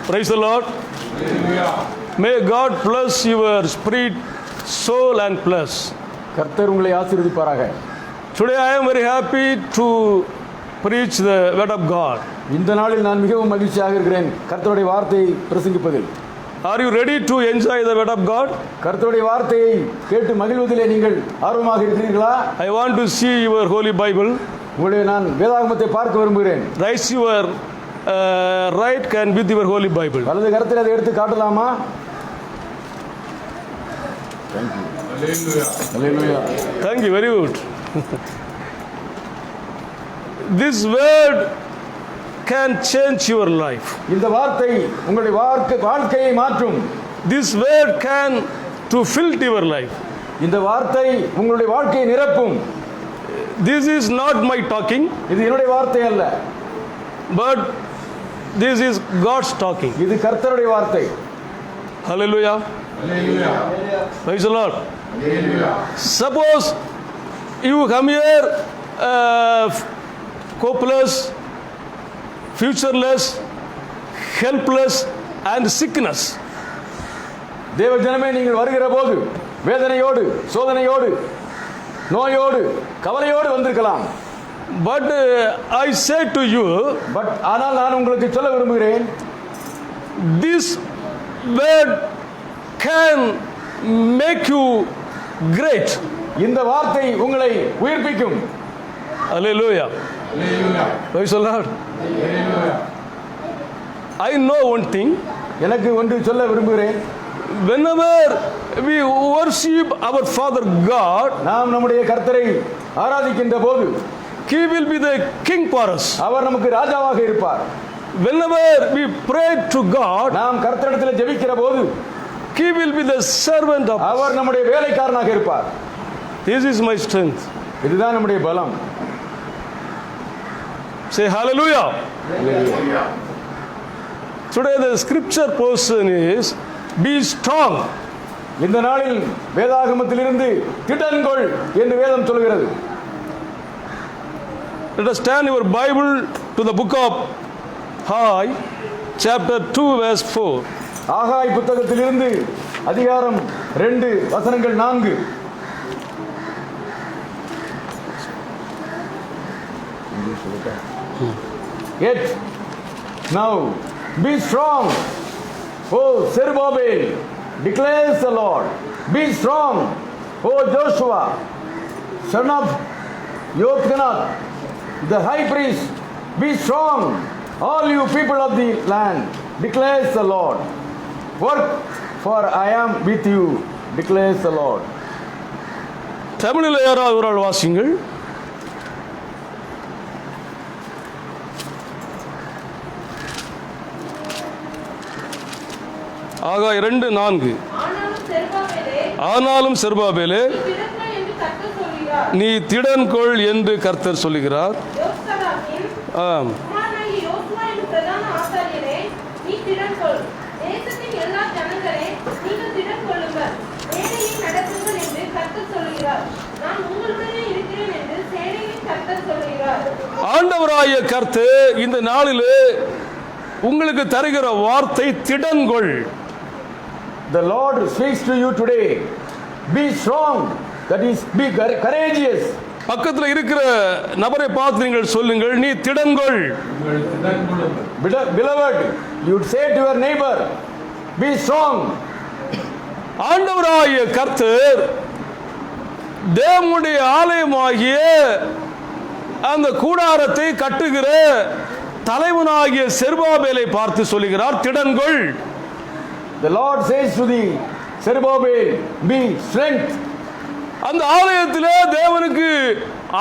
Praise the Lord. May God bless your spirit, soul and flesh. கர்த்தர் உங்களை ஆசீர்வதிப்பாராக. Today I am very happy to preach the word of God. இந்த நாளில் நான் மிகவும் மகிழ்ச்சியாக இருக்கிறேன் கர்த்தருடைய வார்த்தையை பிரசங்கிப்பதில். Are you ready to enjoy the word of God? கர்த்தருடைய வார்த்தையை கேட்டு மகிழ்வதிலே நீங்கள் ஆர்வமாக இருக்கிறீர்களா? I want to see your holy Bible. உங்களுடைய நான் வேதாகமத்தை பார்க்க விரும்புகிறேன். Raise your right hand with your holy Bible. வலது கரத்தில் அதை எடுத்து காட்டலாமா? Thank you. Hallelujah. Hallelujah. Thank you, very good. This word can change your life. இந்த வார்த்தை உங்களுடைய வாழ்க்கையை மாற்றும். This word can to fill your life. இந்த வார்த்தை உங்களுடைய வாழ்க்கையை நிரப்பும். This is not my talking. இது என்னுடைய வார்த்தை அல்ல. But this is God's talking. இது கர்த்தருடைய வார்த்தை. Hallelujah. Hallelujah. Praise the Lord. Hallelujah. Suppose you come here hopeless, futureless, helpless and sickness. தேவ ஜனமே, நீங்கள் வருகிற போது வேதனையோடு, சோதனையோடு, நோயோடு, கவலையோடு வந்திருக்கலாம். But I say to you, ஆனால் நான் உங்களுக்கு சொல்ல விரும்புகிறேன், this word can make you great. இந்த வார்த்தை உங்களை உயிர்ப்பிக்கும். Hallelujah. Hallelujah. Praise the Lord. Hallelujah. I know one thing. எனக்கு ஒன்று சொல்ல விரும்புகிறேன். Whenever we worship our Father God, நாம் நம்முடைய கர்த்தரை ஆராதிக்கின்ற போது, He will be the king for us. அவர் நமக்கு ராஜாவாக இருப்பார். Whenever we pray to God, நாம் கர்த்தரிடத்தில் ஜெபிக்கிற போது, He will be the servant of us. அவர் நம்முடைய வேலைக்காரனாக இருப்பார். This is my strength. இதுதான் நம்முடைய பலம். Say hallelujah. Hallelujah. Today the scripture portion is be strong. இந்த நாளில் வேதாகமத்திலிருந்து திடன்கொள் என்று வேதம் சொல்கிறது. Let us turn your Bible to the book of Haggai, chapter 2, verse 4. ஆகாய் புத்தகத்திலிருந்து அதிகாரம் 2 வசனங்கள் 4. Yet now be strong, O Zerubbabel, declares the Lord. Be strong, O Joshua, son of Yochanan, the high priest. Be strong, all you people of the land, declares the Lord. Work, for I am with you, declares the Lord. தமிழில் யாராவது ஒரு ஆள் வாசிங்கள். ஆகாய் 2:4. ஆனாலும் செருபாபேலே, நீ திடன்கொள் என்று கர்த்தர் சொல்லுகிறார். ஆண்டவராகிய கர்த்தர் இந்த நாளிலே உங்களுக்கு தருகிற வார்த்தை திடன்கொள். The Lord speaks to you today. Be strong, that is, be courageous. பக்கத்தில் இருக்கிற நபரை பார்த்து நீங்கள் சொல்லுங்கள், நீ திடன்கொள். Beloved, you would say to your neighbor, be strong. ஆண்டவராகிய கர்த்தர் தேவனுடைய ஆலயமாகிய அந்த கூடாரத்தை கட்டுகிற தலைவனாகிய செருபாபேலை பார்த்து சொல்லுகிறார், திடன்கொள். The Lord says to the Zerubbabel, be strength. அந்த ஆலயத்திலே தேவனுக்கு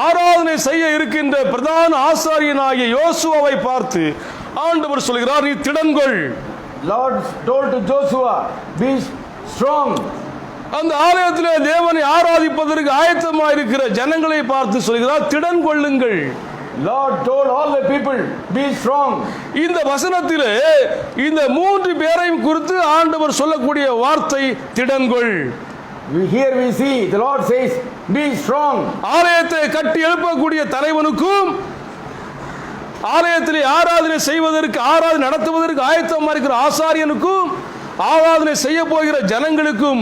ஆராதனை செய்ய இருக்கின்ற பிரதான ஆசாரியனாகிய யோசுவாவை பார்த்து ஆண்டவர் சொல்கிறார், நீ திடன்கொள். Lord told to Joshua, be strong. அந்த ஆலயத்திலே தேவனை ஆராதிப்பதற்கு ஆயத்தமாக இருக்கிற ஜனங்களை பார்த்து சொல்கிறார், திடன் கொள்ளுங்கள். Lord told all the people, be strong. இந்த வசனத்திலே இந்த 3 பேரையும் குறித்து ஆண்டவர் சொல்லக்கூடிய வார்த்தை திடன்கொள். Here we see the Lord says, be strong. ஆலயத்தை கட்டி எழுப்பக்கூடிய தலைவனுக்கும் ஆலயத்திலே ஆராதனை செய்வதற்கு, ஆராதனை நடத்துவதற்கு ஆயத்தமாக இருக்கிற ஆசாரியனுக்கும் ஆராதனை செய்ய போகிற ஜனங்களுக்கும்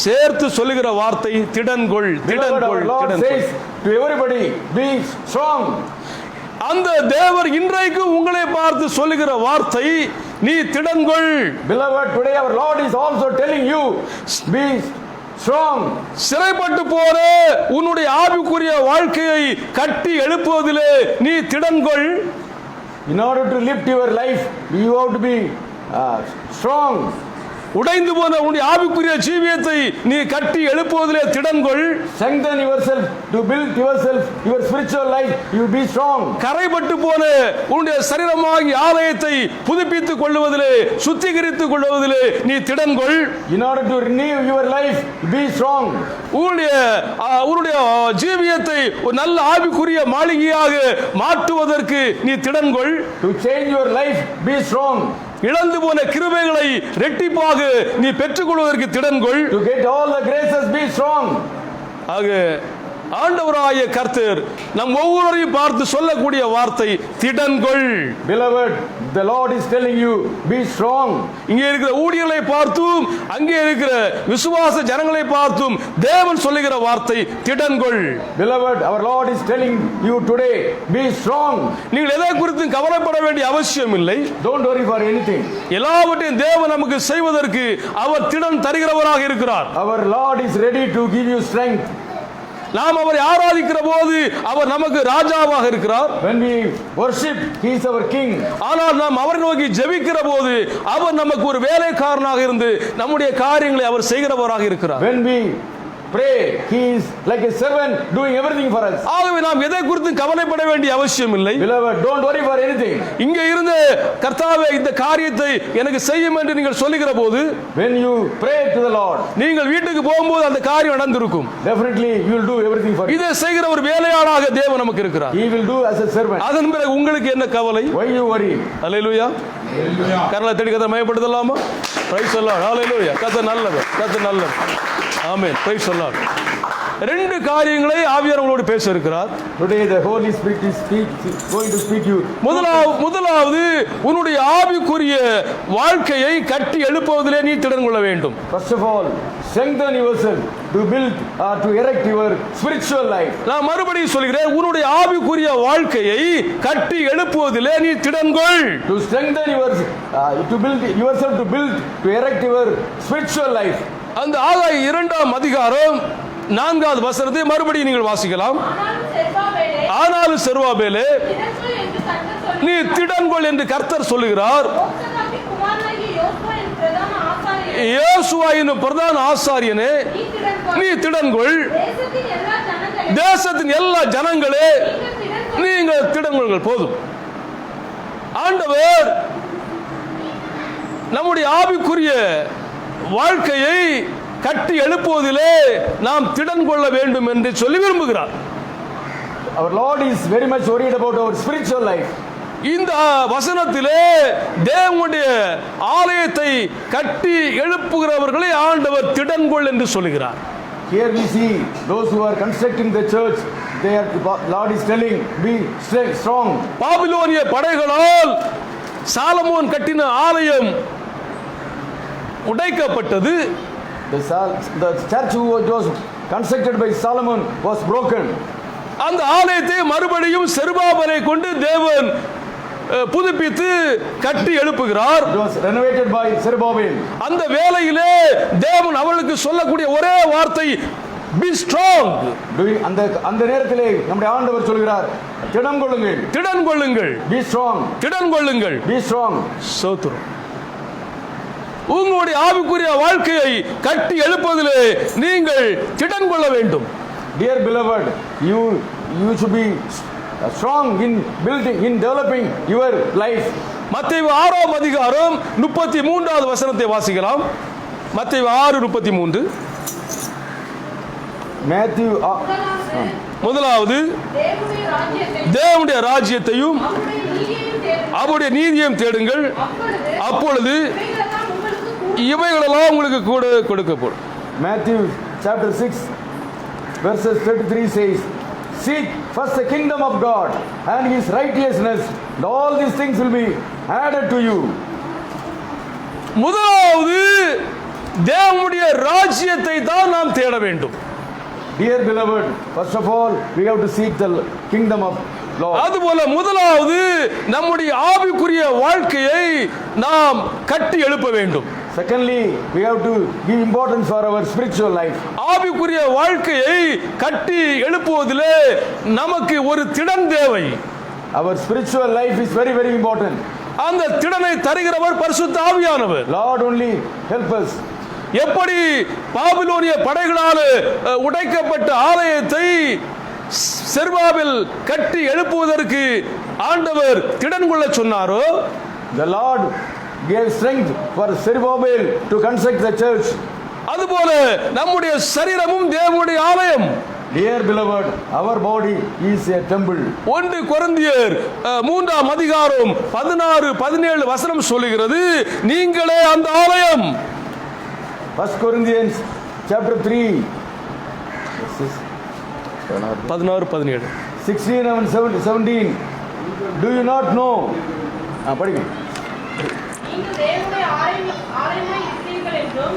சேர்த்து சொல்லுகிற வார்த்தை திடன்கொள். Beloved, our Lord says to everybody, be strong. அந்த தேவர் இன்றைக்கு உங்களை பார்த்து சொல்லுகிற வார்த்தை நீ திடன்கொள். Beloved, today our Lord is also telling you, be strong. சிறைப்பட்டு போற உன்னுடைய ஆவிக்குரிய வாழ்க்கையை கட்டி எழுப்புவதிலே நீ திடன்கொள். In order to lift your life, you have to be strong. உடைந்து போன உன்னுடைய ஆவிக்குரிய ஜீவியத்தை நீ கட்டி எழுப்புவதிலே திடன்கொள். Strengthen yourself to build yourself, your spiritual life, you be strong. கரைப்பட்டு போன உன்னுடைய சரீரமாகிய ஆலயத்தை புதுப்பித்துக் கொள்வதிலே, சுத்திகரித்துக் கொள்வதிலே நீ திடன்கொள். In order to renew your life, be strong. உன்னுடைய ஜீவியத்தை ஒரு நல்ல ஆவிக்குரிய மாளிகையாக மாற்றுவதற்கு நீ திடன்கொள். To change your life, be strong. இழந்து போன கிருபைகளை ரெட்டிப்பாக நீ பெற்றுக்கொள்வதற்கு திடன்கொள். To get all the graces, be strong. ஆக ஆண்டவராகிய கர்த்தர் நம் ஒவ்வொருவரையும் பார்த்து சொல்லக்கூடிய வார்த்தை திடன்கொள். Beloved, the Lord is telling you, be strong. இங்கே இருக்கிற ஊழியர்களை பார்த்தும் அங்கே இருக்கிற விசுவாச ஜனங்களை பார்த்தும் தேவன் சொல்லுகிற வார்த்தை திடன்கொள். Beloved, our Lord is telling you today, be strong. நீங்கள் எதை குறித்து கவலைப்பட வேண்டிய அவசியம் இல்லை. Don't worry for anything. எல்லாவற்றையும் தேவன் நமக்கு செய்வதற்கு அவர் திடன் தருகிறவராக இருக்கிறார். Our Lord is ready to give you strength. நாம் அவரை ஆராதிக்கிற போது அவர் நமக்கு ராஜாவாக இருக்கிறார். When we worship, he is our king. ஆனால் நாம் அவரை நோக்கி ஜெபிக்கிற போது அவர் நமக்கு ஒரு வேலைக்காரனாக இருந்து நம்முடைய காரியங்களை அவர் செய்கிறவராக இருக்கிறார். When we pray, he is like a servant doing everything for us. ஆகவே நாம் எதை குறித்து கவலைப்பட வேண்டிய அவசியம் இல்லை. Beloved, don't worry for anything. இங்கே இருந்து கர்த்தாவே இந்த காரியத்தை எனக்கு செய்யும் என்று நீங்கள் சொல்லுகிற போது, when you pray to the Lord, நீங்கள் வீட்டுக்கு போகும்போது அந்த காரியம் நடந்திருக்கும். definitely you will do everything for him. இதை செய்கிற ஒரு வேலையாளாக தேவன் நமக்கு இருக்கிறார். He will do as a servant. அதன் பிறகு உங்களுக்கு என்ன கவலை? Why you worry? அல்லேலூயா. கர்த்தரை தேடி கர்த்தரை மகிமைப்படுத்தலாமா? Price the Lord. அல்லேலூயா. கர்த்தர் நல்லவர், கர்த்தர் நல்லவர். ஆமென். Praise the Lord. ரெண்டு காரியங்களை ஆவியானவர் உங்களோடு பேச இருக்கிறார். Today the Holy Spirit is going to speak you. முதலாவது உன்னுடைய ஆவிக்குரிய வாழ்க்கையை கட்டி எழுப்புவதிலே நீ திடன் கொள்ள வேண்டும். First of all, strengthen yourself to build or to erect your spiritual life. நான் மறுபடியும் சொல்கிறேன், உன்னுடைய ஆவிக்குரிய வாழ்க்கையை கட்டி எழுப்புவதிலே நீ திடன் கொள். To strengthen to build yourself, to erect your spiritual life. அந்த ஆகாய 2ஆம் அதிகாரம் 4வது வசனத்தை மறுபடியும் நீங்கள் வாசிக்கலாம். ஆனாலும் செருபாபேலே நீ திடன்கொள் என்று கர்த்தர் சொல்லுகிறார். யோசுவா என்னும் பிரதான ஆசாரியனே நீ திடன்கொள். தேசத்தின் எல்லா ஜனங்களே நீங்கள் திடன்கொள்கள். போதும். ஆண்டவர் நம்முடைய ஆவிக்குரிய வாழ்க்கையை கட்டி எழுப்புவதிலே நாம் திடன் கொள்ள வேண்டும் என்று சொல்லி விரும்புகிறார். Our Lord is very much worried about our spiritual life. இந்த வசனத்திலே தேவனுடைய ஆலயத்தை கட்டி எழுப்புகிறவர்களை ஆண்டவர் திடன் கொள் என்று சொல்கிறார். Here we see those who are constructing the church, their Lord is telling, be strong. பாபிலோனிய படைகளால் சாலமோன் கட்டின ஆலயம் உடைக்கப்பட்டது. The church which was constructed by Solomon was broken. அந்த ஆலயத்தை மறுபடியும் செருபாபேலை கொண்டு தேவன் புதுப்பித்து கட்டி எழுப்புகிறார். It was renovated by Zerubbabel. அந்த வேளையிலே தேவன் அவளுக்கு சொல்லக்கூடிய ஒரே வார்த்தை be strong. அந்த நேரத்திலே நம்முடைய ஆண்டவர் சொல்கிறார், திடன் கொள்ளுங்கள். திடன் கொள்ளுங்கள். Be strong. திடன் கொள்ளுங்கள். Be strong. ஸ்தோத்திரம். உங்களுடைய ஆவிக்குரிய வாழ்க்கையை கட்டி எழுப்பதிலே நீங்கள் திடன் கொள்ள வேண்டும். Dear beloved, you should be strong in building, in developing your life. மத்தேயு 6ஆம் அதிகாரம் 33வது வசனத்தை வாசிக்கலாம். மத்தேயு 6:33. Matthew முதலாவது தேவனுடைய ராஜ்யத்தையும் அவருடைய நீதியையும் தேடுங்கள், அப்பொழுது இவைகளெல்லாம் உங்களுக்கு கூட கொடுக்கப்படும். Matthew chapter 6 verses 33 says, seek first the kingdom of God and his righteousness, and all these things will be added to you. முதலாவது தேவனுடைய ராஜ்யத்தை தான் நாம் தேட வேண்டும். Dear beloved, first of all we have to seek the kingdom of Lord. அதுபோல முதலாவது நம்முடைய ஆவிக்குரிய வாழ்க்கையை நாம் கட்டி எழுப்ப வேண்டும். Secondly, we have to give importance for our spiritual life. ஆவிக்குரிய வாழ்க்கையை கட்டி எழுப்புவதிலே நமக்கு ஒரு திடன் தேவை. Our spiritual life is very, very important. அந்த திடனை தருகிறவர் பரிசுத்த ஆவியானவர். Lord only help us. எப்படி பாபிலோனிய படைகளால் உடைக்கப்பட்ட ஆலயத்தை செருபாபேல் கட்டி எழுப்புவதற்கு ஆண்டவர் திடன் கொள்ள சொன்னாரோ, The Lord gave strength for Zerubbabel to construct the church. அதுபோல நம்முடைய சரீரமும் தேவனுடைய ஆலயம். Dear beloved, our body is a temple. 1 கொரிந்தியர் 3ஆம் அதிகாரம் 16-17 வசனம் சொல்லுகிறது, நீங்களே அந்த ஆலயம். 1 Corinthians chapter 3 16-17 16 and 17. Do you not know? படிங்க. நீங்கள் தேவனுடைய ஆலயமாய் இருக்கிறீர்கள் என்றும்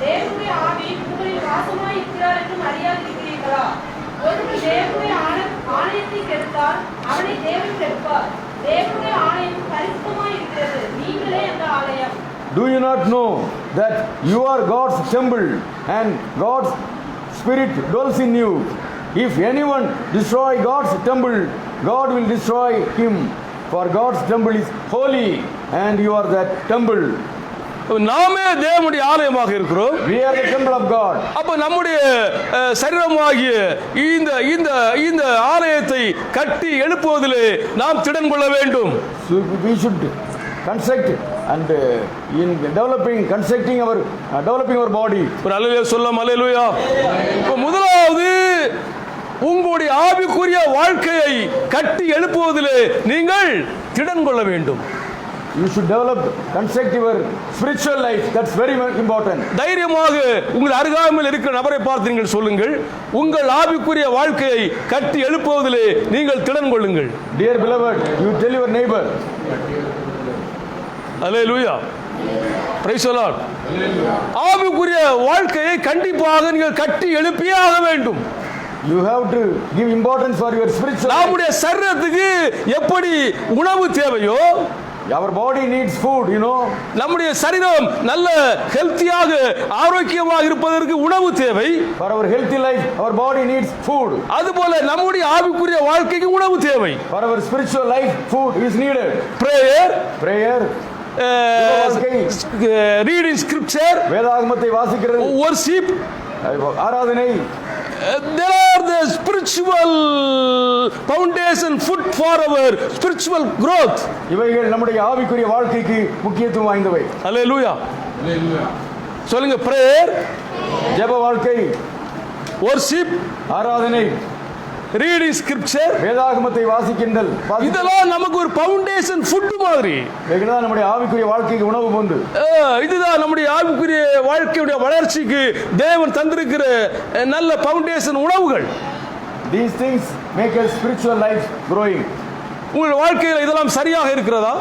தேவனுடைய ஆவி உங்களில் வாசமாய் இருக்கிறார் என்றும் அறியாதிருக்கிறீர்களா? ஒருவர் தேவனுடைய ஆலயத்தை கெடுத்தால் அவனை தேவன் கெடுப்பார். தேவனுடைய ஆலயம் பரிசுத்தமாய் இருக்கிறது, நீங்களே அந்த ஆலயம். Do you not know that you are God's temple and God's Spirit dwells in you? If anyone destroy God's temple, God will destroy him. For God's temple is holy and you are that temple. நாமே தேவனுடைய ஆலயமாக இருக்கிறோம். We are the temple of God. அப்ப நம்முடைய சரீரமாகிய இந்த இந்த இந்த ஆலயத்தை கட்டி எழுப்புவதிலே நாம் திடன் கொள்ள வேண்டும். So we should construct and in constructing our body. ஒரு அல்லேலூயா சொல்லலாம். அல்லேலூயா. இப்ப முதலாவது உங்களுடைய ஆவிக்குரிய வாழ்க்கையை கட்டி எழுப்புவதிலே நீங்கள் திடன் கொள்ள வேண்டும். You should construct your spiritual life. That's very important. தைரியமாக உங்கள் அருகாமையில் இருக்கிற நபரை பார்த்து நீங்கள் சொல்லுங்கள், உங்கள் ஆவிக்குரிய வாழ்க்கையை கட்டி எழுப்புவதிலே நீங்கள் திடன் கொள்ளுங்கள். Dear beloved, you tell your neighbor. Hallelujah. Praise the Lord. ஆவிக்குரிய வாழ்க்கையை கண்டிப்பாக நீங்கள் கட்டி எழுப்பியே ஆக வேண்டும். You have to give importance for your spiritual life. நம்முடைய சரீரத்துக்கு எப்படி உணவு தேவையோ, our body needs food, you know. நம்முடைய சரீரம் நல்ல ஹெல்த்தியாக ஆரோக்கியமாக இருப்பதற்கு உணவு தேவை. For our healthy life, our body needs food. அதுபோல நம்முடைய ஆவிக்குரிய வாழ்க்கைக்கு உணவு தேவை. For our spiritual life, food is needed. Prayer, reading scripture, வேதாகமத்தை வாசிக்கிறது, worship, ஆராதனை. There are the spiritual foundation food for our spiritual growth. இவைகள் நம்முடைய ஆவிக்குரிய வாழ்க்கைக்கு முக்கியத்துவம் வாய்ந்தவை. Hallelujah. சொல்லுங்க, prayer, ஜெப வாழ்க்கை, worship, ஆராதனை, reading scripture, வேதாகமத்தை வாசிக்கின்றல், இதெல்லாம் நமக்கு ஒரு ஃபவுண்டேஷன் ஃபுட் மாதிரி. இதுதான் நம்முடைய ஆவிக்குரிய வாழ்க்கைக்கு உணவு போன்று. இதுதான் நம்முடைய ஆவிக்குரிய வாழ்க்கையுடைய வளர்ச்சிக்கு தேவன் தந்திருக்கிற நல்ல ஃபவுண்டேஷன் உணவுகள். These things make our spiritual life growing. உங்கள் வாழ்க்கையில் இதெல்லாம் சரியாக இருக்கிறதா?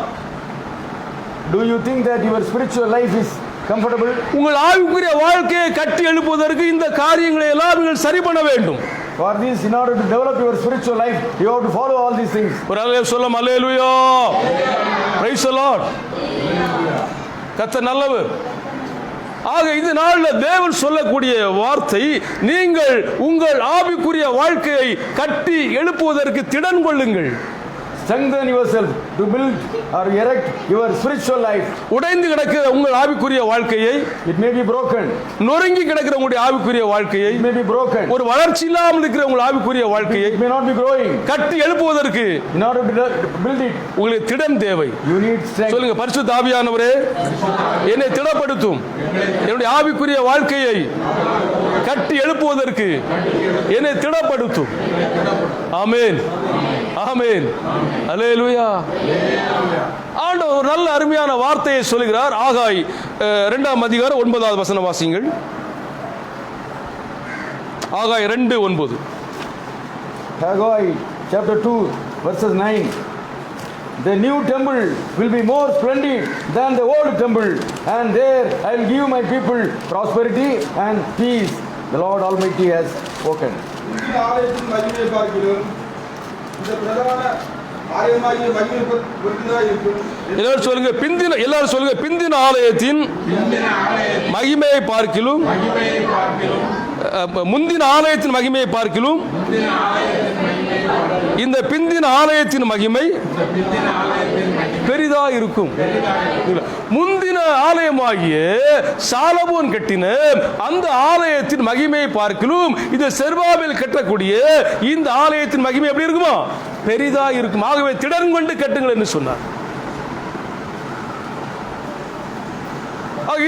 Do you think that your spiritual life is comfortable? உங்கள் ஆவிக்குரிய வாழ்க்கையை கட்டி எழுப்புவதற்கு இந்த காரியங்களை எல்லாம் நீங்கள் சரி பண்ண வேண்டும். For this, in order to develop your spiritual life, you have to follow all these things. ஒரு அல்லேலூயா சொல்லலாம். அல்லேலூயா. Praise the Lord. கர்த்தர் நல்லவர். ஆக இந்த நாளில் தேவன் சொல்லக்கூடிய வார்த்தை, நீங்கள் உங்கள் ஆவிக்குரிய வாழ்க்கையை கட்டி எழுப்புவதற்கு திடன் கொள்ளுங்கள். Strengthen yourself to build or erect your spiritual life. உடைந்து கிடக்கிற உங்கள் ஆவிக்குரிய வாழ்க்கையை, it may be broken. நொறுங்கி கிடக்கிற உங்களுடைய ஆவிக்குரிய வாழ்க்கையை, it may be broken. ஒரு வளர்ச்சி இல்லாமல் இருக்கிற உங்கள் ஆவிக்குரிய வாழ்க்கையை, it may not be growing. கட்டி எழுப்புவதற்கு, in order to build it, உங்களுக்கு திடன் தேவை. you need strength. சொல்லுங்க, பரிசுத்த ஆவியானவரே என்னை திடப்படுத்தும், என்னுடைய ஆவிக்குரிய வாழ்க்கையை கட்டி எழுப்புவதற்கு என்னை திடப்படுத்தும். ஆமென், ஆமென், அல்லேலூயா. ஆண்டவர் ஒரு நல்ல அருமையான வார்த்தையை சொல்கிறார். ஆகாய் 2ஆம் அதிகாரம் 9வது வசனம் வாசிங்கள். ஆகாய் 2:9. Haggai chapter 2, verses 9. The new temple will be more splendid than the old temple, and there I will give my people prosperity and peace. The Lord Almighty has spoken. இந்த ஆலயத்தின் மகிமையை பார்க்கிறோம். இந்த பிரதான ஆலயமாகிய மகிமை பொருந்தியதாக இருக்கும். எல்லாரும் சொல்லுங்க, எல்லாரும் சொல்லுங்க, பிந்தின ஆலயத்தின் மகிமையை பார்க்கிலும் முந்தின ஆலயத்தின் மகிமையை பார்க்கிலும் இந்த பிந்தின ஆலயத்தின் மகிமை பெரிதா இருக்கும். முந்தின ஆலயமாகிய சாலமோன் கட்டின அந்த ஆலயத்தின் மகிமையை பார்க்கிலும் இந்த செருபாபேல் கட்டக்கூடிய இந்த ஆலயத்தின் மகிமை எப்படி இருக்குமா? பெரிதா இருக்கும். ஆகவே திடன் கொண்டு கட்டுங்கள் என்று சொன்னார்.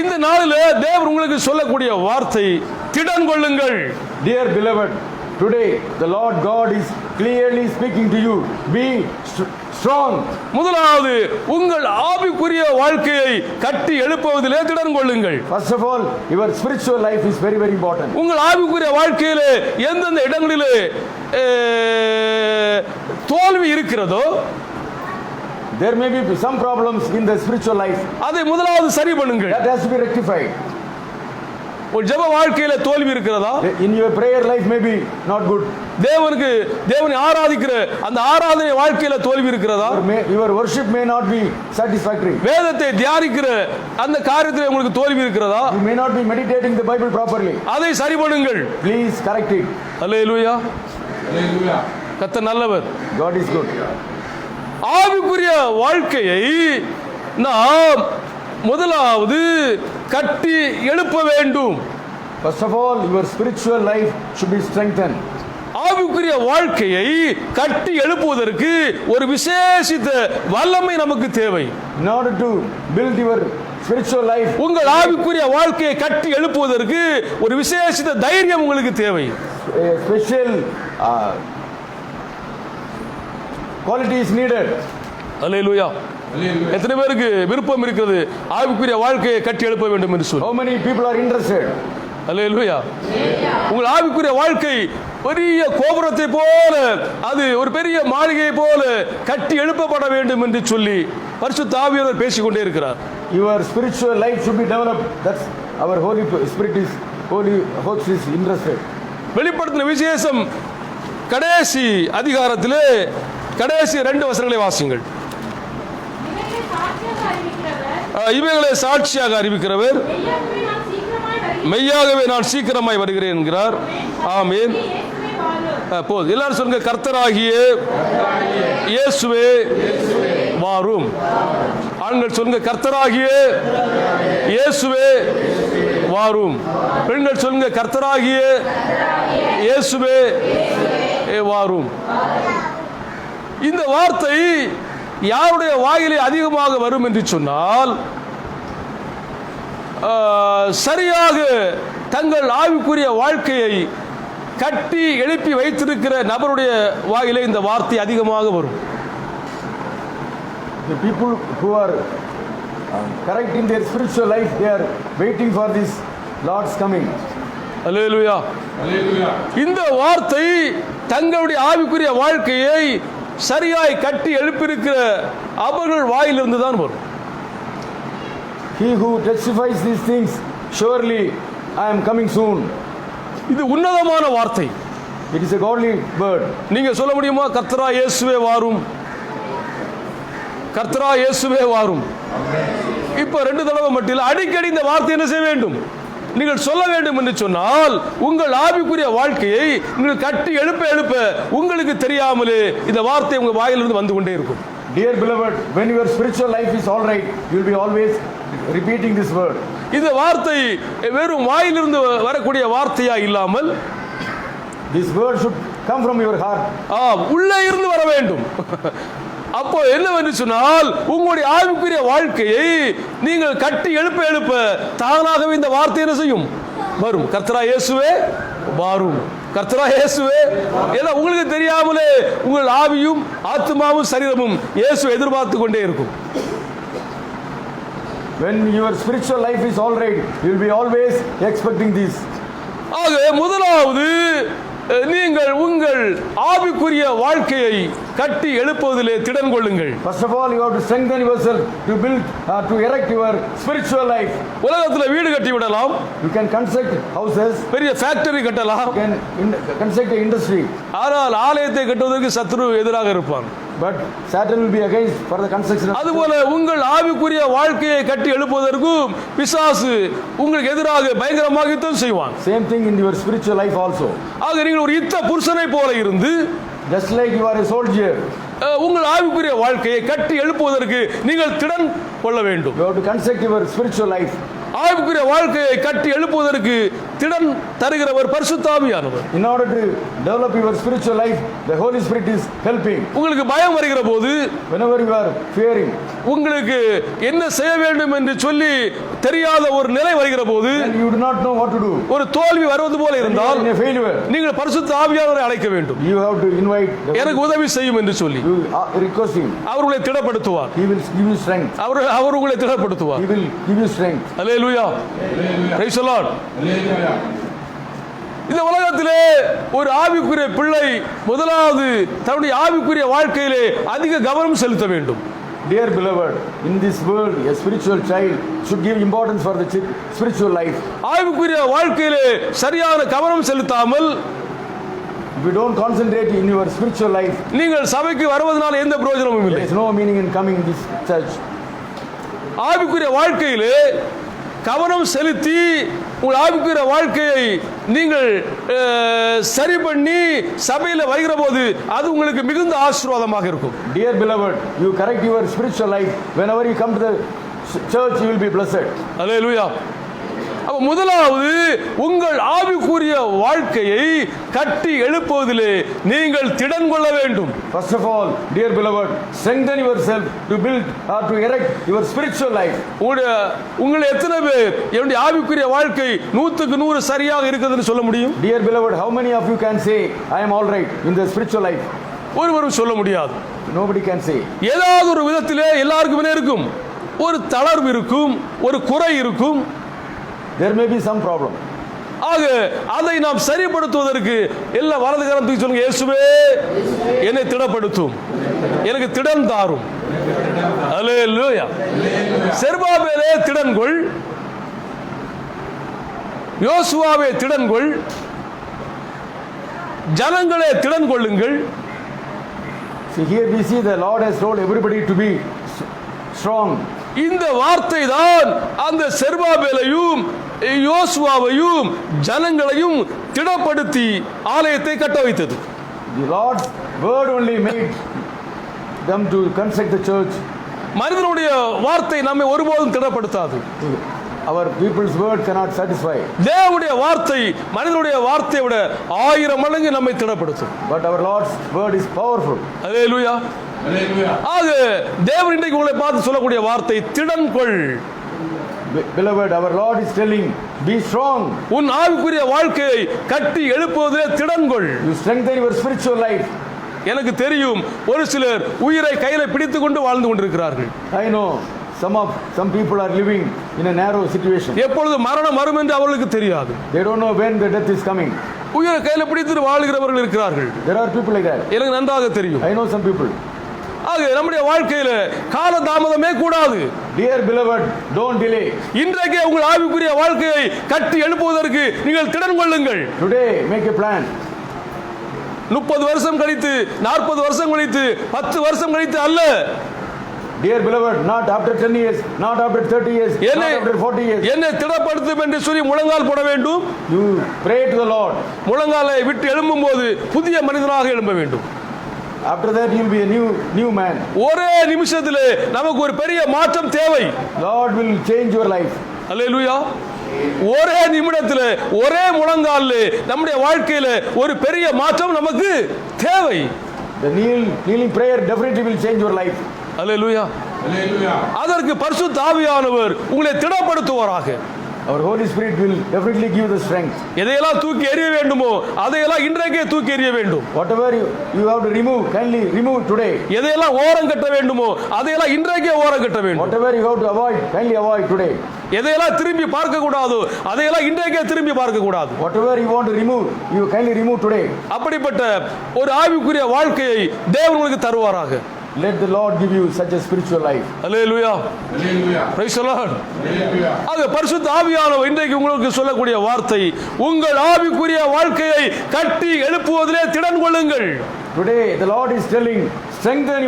இந்த நாளில் தேவன் உங்களுக்கு சொல்லக்கூடிய வார்த்தை திடன் கொள்ளுங்கள். Dear beloved, today the Lord God is clearly speaking to you. Be strong. முதலாவது, உங்கள் ஆவிக்குரிய வாழ்க்கையை கட்டி எழுப்புவதிலே திடன் கொள்ளுங்கள். First of all, your spiritual life is very, very important. உங்கள் ஆவிக்குரிய வாழ்க்கையிலே எந்தெந்த இடங்களிலே தோல்வி இருக்கிறதோ, there may be some problems in the spiritual life. அதை முதலாவது சரி பண்ணுங்கள். That has to be rectified. ஒரு ஜெப வாழ்க்கையில தோல்வி இருக்கிறதா? In your prayer life may be not good. தேவனை ஆராதிக்கிற அந்த ஆராதனை வாழ்க்கையில தோல்வி இருக்கிறதா? Your worship may not be satisfactory. வேதத்தை தியானிக்கிற அந்த காரியத்தில் உங்களுக்கு தோல்வி இருக்கிறதா? You may not be meditating the Bible properly. அதை சரி பண்ணுங்கள். Please correct it. Hallelujah. Hallelujah. கர்த்தர் நல்லவர். God is good. ஆவிக்குரிய வாழ்க்கையை நாம் முதலாவது கட்டி எழுப்ப வேண்டும். First of all, your spiritual life should be strengthened. ஆவிக்குரிய வாழ்க்கையை கட்டி எழுப்புவதற்கு ஒரு விசேஷித்த வல்லமை நமக்கு தேவை. In order to build your spiritual life, உங்கள் ஆவிக்குரிய வாழ்க்கையை கட்டி எழுப்புவதற்கு ஒரு விசேஷித்த தைரியம் உங்களுக்கு தேவை. a special quality is needed. அல்லேலூயா. எத்தனை பேருக்கு விருப்பம் இருக்கிறது ஆவிக்குரிய வாழ்க்கையை கட்டி எழுப்ப வேண்டும் என்று சொல்லி? How many people are interested? அல்லேலூயா. உங்கள் ஆவிக்குரிய வாழ்க்கை பெரிய கோபுரத்தை போல, அது ஒரு பெரிய மாளிகை போல கட்டி எழுப்பப்பட வேண்டும் என்று சொல்லி பரிசுத்த ஆவியானவர் பேசிக்கொண்டே இருக்கிறார். Your spiritual life should be developed. That's our Holy Spirit is interested. வெளிப்படுத்தின விசேஷம் கடைசி அதிகாரத்திலே கடைசி 2 வசனங்களை வாசிங்கள். இவைகளை சாட்சியாக அறிவிக்கிறவர் மெய்யாகவே நான் சீக்கிரமாய் வருகிறேன் என்கிறார். ஆமென். போதும். எல்லாரும் சொல்லுங்க, கர்த்தராகிய இயேசுவே வாரும். ஆண்கள் சொல்லுங்க, கர்த்தராகிய இயேசுவே வாரும். பெண்கள் சொல்லுங்க, கர்த்தராகிய இயேசுவே வாரும். இந்த வார்த்தை யாருடைய வாயிலே அதிகமாக வரும் என்று சொன்னால், சரியாக தங்கள் ஆவிக்குரிய வாழ்க்கையை கட்டி எழுப்பி வைத்திருக்கிற நபருடைய வாயிலே இந்த வார்த்தை அதிகமாக வரும். The people who are correct in their spiritual life, they are waiting for this Lord's coming. அல்லேலூயா. இந்த வார்த்தை தங்களுடைய ஆவிக்குரிய வாழ்க்கையை சரியாய் கட்டி எழுப்பியிருக்கிற அவர்கள் வாயிலிருந்து தான் வரும். He who testifies these things, surely I am coming soon. இது உன்னதமான வார்த்தை. It is a godly word. நீங்க சொல்ல முடியுமா, கர்த்தரா இயேசுவே வாரும், கர்த்தரா இயேசுவே வாரும்? இப்ப 2 தடவை மட்டும் இல்லை, அடிக்கடி இந்த வார்த்தை என்ன செய்ய வேண்டும்? நீங்கள் சொல்ல வேண்டும் என்று சொன்னால் உங்கள் ஆவிக்குரிய வாழ்க்கையை நீங்கள் கட்டி எழுப்ப உங்களுக்கு தெரியாமலே இந்த வார்த்தை உங்கள் வாயிலிருந்து வந்து கொண்டே இருக்கும். Dear beloved, when your spiritual life is all right, you will be always repeating this word. இந்த வார்த்தை வெறும் வாயிலிருந்து வரக்கூடிய வார்த்தையா இல்லாமல் This word should come from your heart. உள்ளே இருந்து வர வேண்டும். அப்போ என்னவென்று சொன்னால் உங்களுடைய ஆவிக்குரிய வாழ்க்கையை நீங்கள் கட்டி எழுப்ப தானாகவே இந்த வார்த்தை என்ன செய்யும்? வரும். கர்த்தரா இயேசுவே வாரும், கர்த்தரா இயேசுவே. ஏன்னா உங்களுக்கு தெரியாமலே உங்கள் ஆவியும் ஆத்மாவும் சரீரமும் இயேசுவை எதிர்பார்த்து கொண்டே இருக்கும். When your spiritual life is all right, you will be always expecting this. ஆக முதலாவது நீங்கள் உங்கள் ஆவிக்குரிய வாழ்க்கையை கட்டி எழுப்புவதிலே திடன் கொள்ளுங்கள். First of all, you have to strengthen yourself to build, to erect your spiritual life. உலகத்தில் வீடு கட்டி விடலாம், You can construct houses, பெரிய ஃபேக்டரி கட்டலாம், you can construct an industry, ஆனால் ஆலயத்தை கட்டுவதற்கு சத்துரு எதிராக இருப்பான். but Satan will be against for the construction of. அதுபோல உங்கள் ஆவிக்குரிய வாழ்க்கையை கட்டி எழுப்புவதற்கும் பிசாசு உங்களுக்கு எதிராக பயங்கரமாக யுத்தம் செய்வான். Same thing in your spiritual life also. ஆக நீங்கள் ஒரு யுத்த புருஷனை போல இருந்து Just like you are a soldier, உங்கள் ஆவிக்குரிய வாழ்க்கையை கட்டி எழுப்புவதற்கு நீங்கள் திடன் கொள்ள வேண்டும். you have to construct your spiritual life. ஆவிக்குரிய வாழ்க்கையை கட்டி எழுப்புவதற்கு திடன் தருகிறவர் பரிசுத்த ஆவியானவர். In order to develop your spiritual life, the Holy Spirit is helping. உங்களுக்கு பயம் வருகிற போது, Whenever you are fearing, உங்களுக்கு என்ன செய்ய வேண்டும் என்று சொல்லி தெரியாத ஒரு நிலை வருகிற போது, and you do not know what to do, ஒரு தோல்வி வருவது போல இருந்தால் in a failure, நீங்கள் பரிசுத்த ஆவியானவரை அழைக்க வேண்டும். you have to invite the எனக்கு உதவி செய்யும் என்று சொல்லி you request him. அவர் உங்களை திடப்படுத்துவார். He will give you strength. அவர் உங்களை திடப்படுத்துவார். He will give you strength. Hallelujah. Praise the Lord. இந்த உலகத்திலே ஒரு ஆவிக்குரிய பிள்ளை முதலாவது தன்னுடைய ஆவிக்குரிய வாழ்க்கையிலே அதிக கவனம் செலுத்த வேண்டும். Dear beloved, in this world, a spiritual child should give importance for the spiritual life. ஆவிக்குரிய வாழ்க்கையிலே சரியான கவனம் செலுத்தாமல் If you don't concentrate in your spiritual life, நீங்கள் சபைக்கு வருவதனால எந்த பிரயோஜனமும் there இல்லை. is no meaning in coming in this church. ஆவிக்குரிய வாழ்க்கையிலே கவனம் செலுத்தி உங்கள் ஆவிக்குரிய வாழ்க்கையை நீங்கள் சரி பண்ணி சபையில் வருகிற போது அது உங்களுக்கு மிகுந்த ஆசீர்வாதமாக இருக்கும். Dear beloved, you correct your spiritual life. Whenever you come to the church, you will be blessed. அல்லேலூயா. அப்ப முதலாவது உங்கள் ஆவிக்குரிய வாழ்க்கையை கட்டி எழுப்புவதிலே நீங்கள் திடன் கொள்ள வேண்டும். First of all, dear beloved, strengthen yourself to build or to erect your spiritual life. உங்கள் எத்தனை பேர் என்னுடைய ஆவிக்குரிய வாழ்க்கை 100% சரியாக இருக்குதுன்னு சொல்ல முடியும்? Dear beloved, how many of you can say, I am all right in the spiritual life? ஒருவரும் சொல்ல முடியாது. Nobody can say. ஏதாவது ஒரு விதத்திலே எல்லாருக்குமே இருக்கும். ஒரு தளர்வு இருக்கும், ஒரு குறை இருக்கும். There may be some problem. ஆக அதை நாம் சரிப்படுத்துவதற்கு எல்லா வலது கரத்துக்கு சொல்லுங்க, இயேசுவே என்னை திடப்படுத்தும், எனக்கு திடன் தாரும். அல்லேலூயா. செருபாபேலே திடன்கொள், யோசுவாவே திடன்கொள், ஜனங்களே திடன் கொள்ளுங்கள். See, here we see the Lord has told everybody to be strong. இந்த வார்த்தை தான் அந்த செருபாபேலையும் யோசுவாவையும் ஜனங்களையும் திடப்படுத்தி ஆலயத்தை கட்ட வைத்தது. The Lord's word only made them to construct the church. மனிதனுடைய வார்த்தை நம்மை ஒருபோதும் திடப்படுத்தாது. Our people's word cannot satisfy. தேவனுடைய வார்த்தை மனிதனுடைய வார்த்தையை விட 1000 மடங்கு நம்மை திடப்படுத்தும். But our Lord's word is powerful. அல்லேலூயா. ஆக தேவன் இன்றைக்கு உங்களை பார்த்து சொல்லக்கூடிய வார்த்தை திடன் கொள். Beloved, our Lord is telling, be strong. உன் ஆவிக்குரிய வாழ்க்கையை கட்டி எழுப்புவதிலே திடன் கொள். You strengthen your spiritual life. எனக்கு தெரியும் ஒரு சிலர் உயிரை கையில பிடித்துக் கொண்டு வாழ்ந்து கொண்டிருக்கிறார்கள். I know some people are living in a narrow situation. எப்பொழுது மரணம் வரும் என்று அவர்களுக்கு தெரியாது. They don't know when the death is coming. உயிரை கையில பிடித்து வாழ்கிறவர்கள் இருக்கிறார்கள். There are people like that. எனக்கு நன்றாக தெரியும். I know some people. ஆக நம்முடைய வாழ்க்கையில கால தாமதமே கூடாது. Dear beloved, don't delay. இன்றைக்கே உங்கள் ஆவிக்குரிய வாழ்க்கையை கட்டி எழுப்புவதற்கு நீங்கள் திடன் கொள்ளுங்கள். Today make a plan. 30 வருஷம் கழித்து 40 வருஷம் கழித்து 10 வருஷம் கழித்து அல்ல. Dear beloved, not after 10 years, not after 30 years, not after 40 years. என்னை திடப்படுத்தும் என்று சொல்லி முழங்கால் போட வேண்டும். You pray to the Lord. முழங்காலை விட்டு எழும்பும் போது புதிய மனிதனாக எழும்ப வேண்டும். After that you will be a new man. ஒரே நிமிஷத்திலே நமக்கு ஒரு பெரிய மாற்றம் தேவை. Lord will change your life. அல்லேலூயா. ஒரே நிமிடத்தில் ஒரே முழங்காலிலே நம்முடைய வாழ்க்கையில ஒரு பெரிய மாற்றம் நமக்கு தேவை. The kneeling prayer definitely will change your life. அல்லேலூயா. அதற்கு பரிசுத்த ஆவியானவர் உங்களை திடப்படுத்துவாராக. Our Holy Spirit will definitely give the strength. எதையெல்லாம் தூக்கி எறிய வேண்டுமோ அதையெல்லாம் இன்றைக்கே தூக்கி எறிய வேண்டும். Whatever you have to remove, kindly remove today. எதையெல்லாம் ஓரம் கட்ட வேண்டுமோ அதையெல்லாம் இன்றைக்கே ஓரம் கட்ட வேண்டும். Whatever you have to avoid, kindly avoid today. எதையெல்லாம் திரும்பி பார்க்க கூடாதோ அதையெல்லாம் இன்றைக்கே திரும்பி பார்க்க கூடாது. Whatever you want to remove, you kindly remove today. அப்படிப்பட்ட ஒரு ஆவிக்குரிய வாழ்க்கையை தேவன் உங்களுக்கு தருவாராக. Let the Lord give you such a spiritual life. Hallelujah. Hallelujah. Praise the Lord. Hallelujah. ஆக பரிசுத்த ஆவியானவர் இன்றைக்கு உங்களுக்கு சொல்லக்கூடிய வார்த்தை, உங்கள் ஆவிக்குரிய வாழ்க்கையை கட்டி எழுப்புவதிலே திடன் கொள்ளுங்கள். Today the Lord is telling, strengthen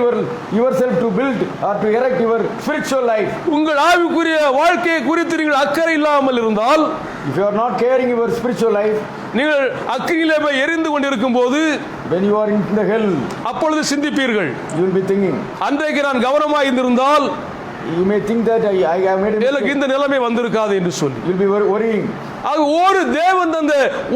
yourself to build or to erect your spiritual life. உங்கள் ஆவிக்குரிய வாழ்க்கையை குறித்து நீங்கள் அக்கறை இல்லாமல் இருந்தால், If you are not caring your spiritual life, நீங்கள் அக்கினியிலே போய் எரிந்து கொண்டிருக்கும் போது when you are in the hell, அப்பொழுது சிந்திப்பீர்கள், you will be thinking, அன்றைக்கு நான் கவனமாக இருந்திருந்தால் you may think that I have made a எனக்கு mistake. இந்த நிலைமை வந்திருக்காது என்று சொல்லி. You will be worrying. ஆக ஒரு தேவன் தந்த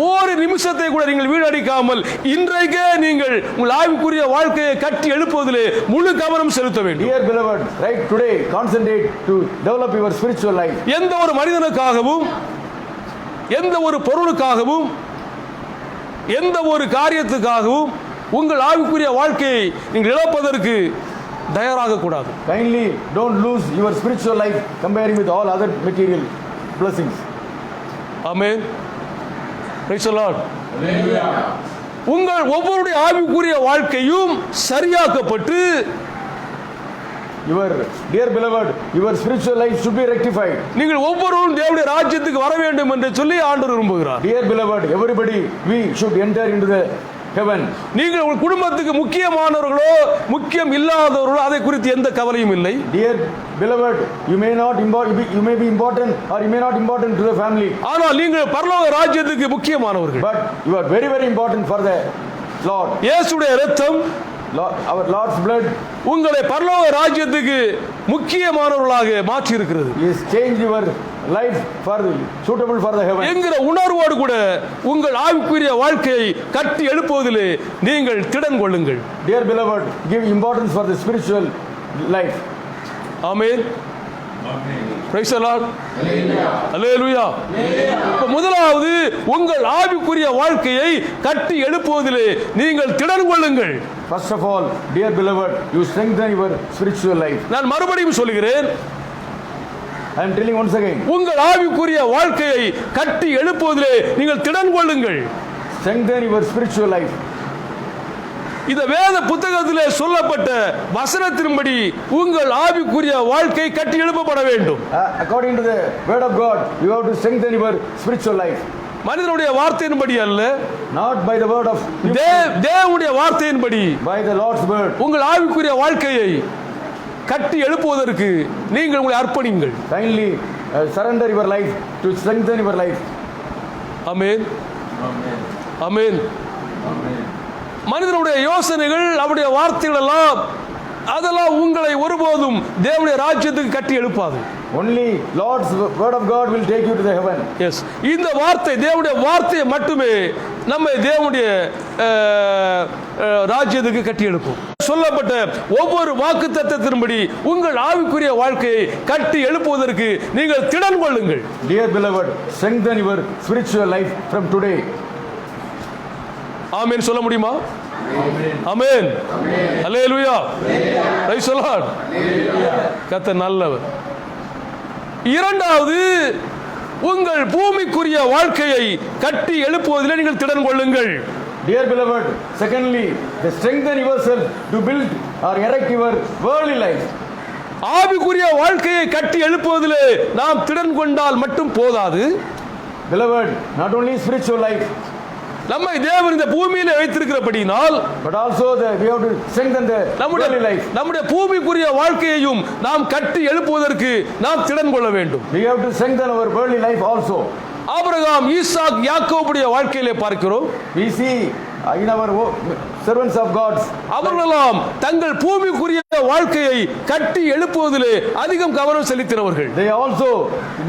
ஒரு நிமிஷத்தை கூட நீங்கள் வீணடிக்காமல் இன்றைக்கே நீங்கள் உங்கள் ஆவிக்குரிய வாழ்க்கையை கட்டி எழுப்புவதிலே முழு கவனம் செலுத்த வேண்டும். Dear beloved, right today, concentrate to develop your spiritual life. எந்த ஒரு மனிதனுக்காகவும், எந்த ஒரு பொருளுக்காகவும், எந்த ஒரு காரியத்துக்காகவும் உங்கள் ஆவிக்குரிய வாழ்க்கையை நீங்கள் இழப்பதற்கு தயாராக கூடாது. Kindly don't lose your spiritual life comparing with all other material blessings. Amen. Praise the Lord. Hallelujah. உங்கள் ஒவ்வொருடைய ஆவிக்குரிய வாழ்க்கையும் சரியாக்கப்பட்டு, Your dear beloved, your spiritual life should be rectified. நீங்கள் ஒவ்வொருவரும் தேவனுடைய ராஜ்யத்துக்கு வர வேண்டும் என்று சொல்லி ஆண்டவர் விரும்புகிறார். Dear beloved, everybody, we should enter into the heaven. நீங்கள் உங்கள் குடும்பத்துக்கு முக்கியமானவர்களோ முக்கியம் இல்லாதவர்களோ அதை குறித்து எந்த கவலையும் இல்லை. Dear beloved, you may be important or you may not important to the family, ஆனால் நீங்கள் பரலோக ராஜ்யத்துக்கு முக்கியமானவர்கள். but you are very very important for the Lord. இயேசுடைய இரத்தம், Our Lord's blood உங்களை பரலோக ராஜ்யத்துக்கு முக்கியமானவர்களாக மாற்றி இருக்கிறது is changed your life for suitable for the heaven. என்கிற உணர்வோடு கூட உங்கள் ஆவிக்குரிய வாழ்க்கையை கட்டி எழுப்புவதிலே நீங்கள் திடன் கொள்ளுங்கள். Dear beloved, give importance for the spiritual life. Amen. Praise the Lord. Hallelujah. அல்லேலூயா. இப்ப முதலாவது உங்கள் ஆவிக்குரிய வாழ்க்கையை கட்டி எழுப்புவதிலே நீங்கள் திடன் கொள்ளுங்கள். First of all, dear beloved, you strengthen your spiritual life. நான் மறுபடியும் சொல்கிறேன், I am telling once again, உங்கள் ஆவிக்குரிய வாழ்க்கையை கட்டி எழுப்புவதிலே நீங்கள் திடன் கொள்ளுங்கள். strengthen your spiritual life. இந்த வேத புத்தகத்திலே சொல்லப்பட்ட வசனத்தின்படி உங்கள் ஆவிக்குரிய வாழ்க்கை கட்டி எழுப்பப்பட வேண்டும். According to the word of God, you have to strengthen your spiritual life. மனிதனுடைய வார்த்தையின்படி அல்ல, Not by the word of தேவனுடைய வார்த்தையின்படி by the Lord's word. உங்கள் ஆவிக்குரிய வாழ்க்கையை கட்டி எழுப்புவதற்கு நீங்கள் உங்களை அர்ப்பணிங்கள். Kindly surrender your life to strengthen your life. ஆமென். ஆமென். மனிதனுடைய யோசனைகள், அவருடைய வார்த்தைகள் எல்லாம் அதெல்லாம் உங்களை ஒருபோதும் தேவனுடைய ராஜ்யத்துக்கு கட்டி எழுப்பாது. Only Lord's word of God will take you to the heaven. Yes, இந்த வார்த்தை, தேவனுடைய வார்த்தையை மட்டுமே நம்மை தேவனுடைய ராஜ்யத்துக்கு கட்டி எழுப்பும். சொல்லப்பட்ட ஒவ்வொரு வாக்குத்தத்தத்தின்படி உங்கள் ஆவிக்குரிய வாழ்க்கையை கட்டி எழுப்புவதற்கு நீங்கள் திடன் கொள்ளுங்கள். Dear beloved, strengthen your spiritual life from today. ஆமென் சொல்ல முடியுமா? ஆமென். அல்லேலூயா. Praise the Lord. கர்த்தர் நல்லவர். இரண்டாவது, உங்கள் பூமிக்குரிய வாழ்க்கையை கட்டி எழுப்புவதிலே நீங்கள் திடன் கொள்ளுங்கள். Dear beloved, secondly, strengthen yourself to build or erect your worldly life. ஆவிக்குரிய வாழ்க்கையை கட்டி எழுப்புவதிலே நாம் திடன் கொண்டால் மட்டும் போதாது. Beloved, not only spiritual life, நம்மை தேவன் இந்த பூமியிலே வைத்திருக்கிறபடினால் but also we have to strengthen the worldly life. நம்முடைய பூமிக்குரிய வாழ்க்கையையும் நாம் கட்டி எழுப்புவதற்கு நாம் திடன் கொள்ள வேண்டும். We have to strengthen our worldly life also. ஆபிரகாம், ஈசாக், யாக்கோபுடைய வாழ்க்கையிலே பார்க்கிறோம். We see in our servants of God, அவர்களெல்லாம் தங்கள் பூமிக்குரிய வாழ்க்கையை கட்டி எழுப்புவதிலே அதிகம் கவனம் செலுத்தினவர்கள். they also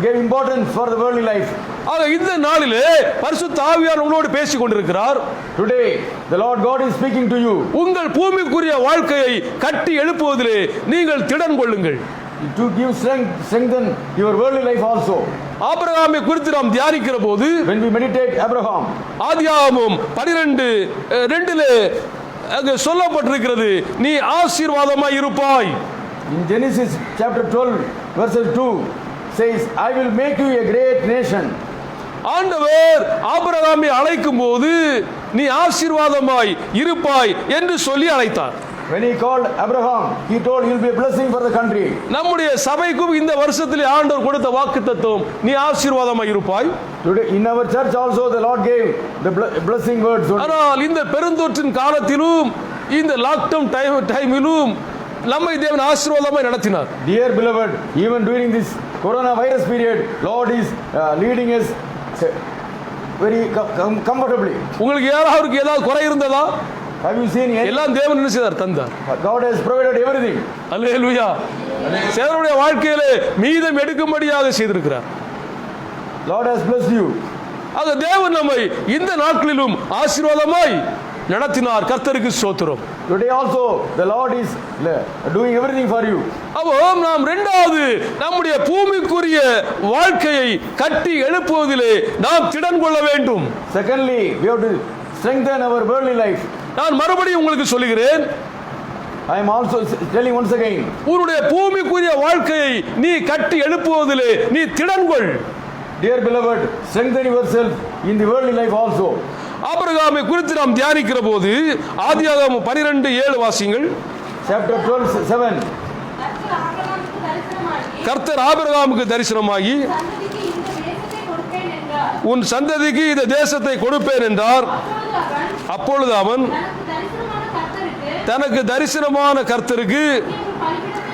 gave importance for the worldly life. ஆக இந்த நாளிலே பரிசுத்த ஆவியானவர் உங்களோடு பேசிக் கொண்டிருக்கிறார். Today the Lord God is speaking to you. உங்கள் பூமிக்குரிய வாழ்க்கையை கட்டி எழுப்புவதிலே நீங்கள் திடன் கொள்ளுங்கள். To give strengthen your worldly life also. ஆபிரகாமை குறித்து நாம் தியானிக்கிற போது, When we meditate Abraham, ஆதியாகமம் 12:2 அங்கே சொல்லப்பட்டிருக்கிறது, நீ ஆசீர்வாதமாய் இருப்பாய். in Genesis chapter 12 verses 2 says, I will make you a great nation. ஆண்டவர் ஆபிரகாமை அழைக்கும் போது நீ ஆசீர்வாதமாய் இருப்பாய் என்று சொல்லி அழைத்தார். When he called Abraham, he told he will be a blessing for the country. நம்முடைய சபைக்கும் இந்த வருஷத்திலே ஆண்டவர் கொடுத்த வாக்குத்தத்தம் நீ ஆசீர்வாதமாய் இருப்பாய். Today in our church also the Lord gave the blessing words. ஆனால் இந்த பெருந்தொற்றின் காலத்திலும் இந்த லாக்டவுன் டைமிலும் நம்மை தேவன் ஆசீர்வாதமாய் நடத்தினார். Dear beloved, even during this coronavirus period, Lord is leading us very comfortably. உங்களுக்கு யாராவது ஏதாவது குறை இருந்ததா? Have you seen any? எல்லாம் தேவன் என்ன செய்தார்? தந்தார். God has provided everything. அல்லேலூயா. சேவனுடைய வாழ்க்கையிலே மீதம் எடுக்கும்படியாக செய்திருக்கிறார். Lord has blessed you. ஆக தேவன் நம்மை இந்த நாட்களிலும் ஆசீர்வாதமாய் நடத்தினார். கர்த்தருக்கு ஸ்தோத்திரம். Today also the Lord is doing everything for you. அப்போ நாம் இரண்டாவது நம்முடைய பூமிக்குரிய வாழ்க்கையை கட்டி எழுப்புவதிலே நாம் திடன் கொள்ள வேண்டும். Secondly, we have to strengthen our worldly life. நான் மறுபடியும் உங்களுக்கு சொல்லுகிறேன். I am also telling once again. உன்னுடைய பூமிக்குரிய வாழ்க்கையை நீ கட்டி எழுப்புவதிலே நீ திடன் கொள். Dear beloved, strengthen yourself in the worldly life also. ஆபிரகாமை குறித்து நாம் தியானிக்கிற போது ஆதியாகமம் 12:7 வாசிங்கள். Chapter 12:7. கர்த்தர் ஆபிரகாமுக்கு கர்த்தர் ஆபிரகாமுக்கு தரிசனமாகி தரிசனமாகி சந்ததிக்கு இந்த தேசத்தை கொடுப்பேன் என்றார். உன் சந்ததிக்கு இந்த தேசத்தை கொடுப்பேன் என்றார். அப்பொழுது அவன் தனக்கு தரிசனமான கர்த்தருக்கு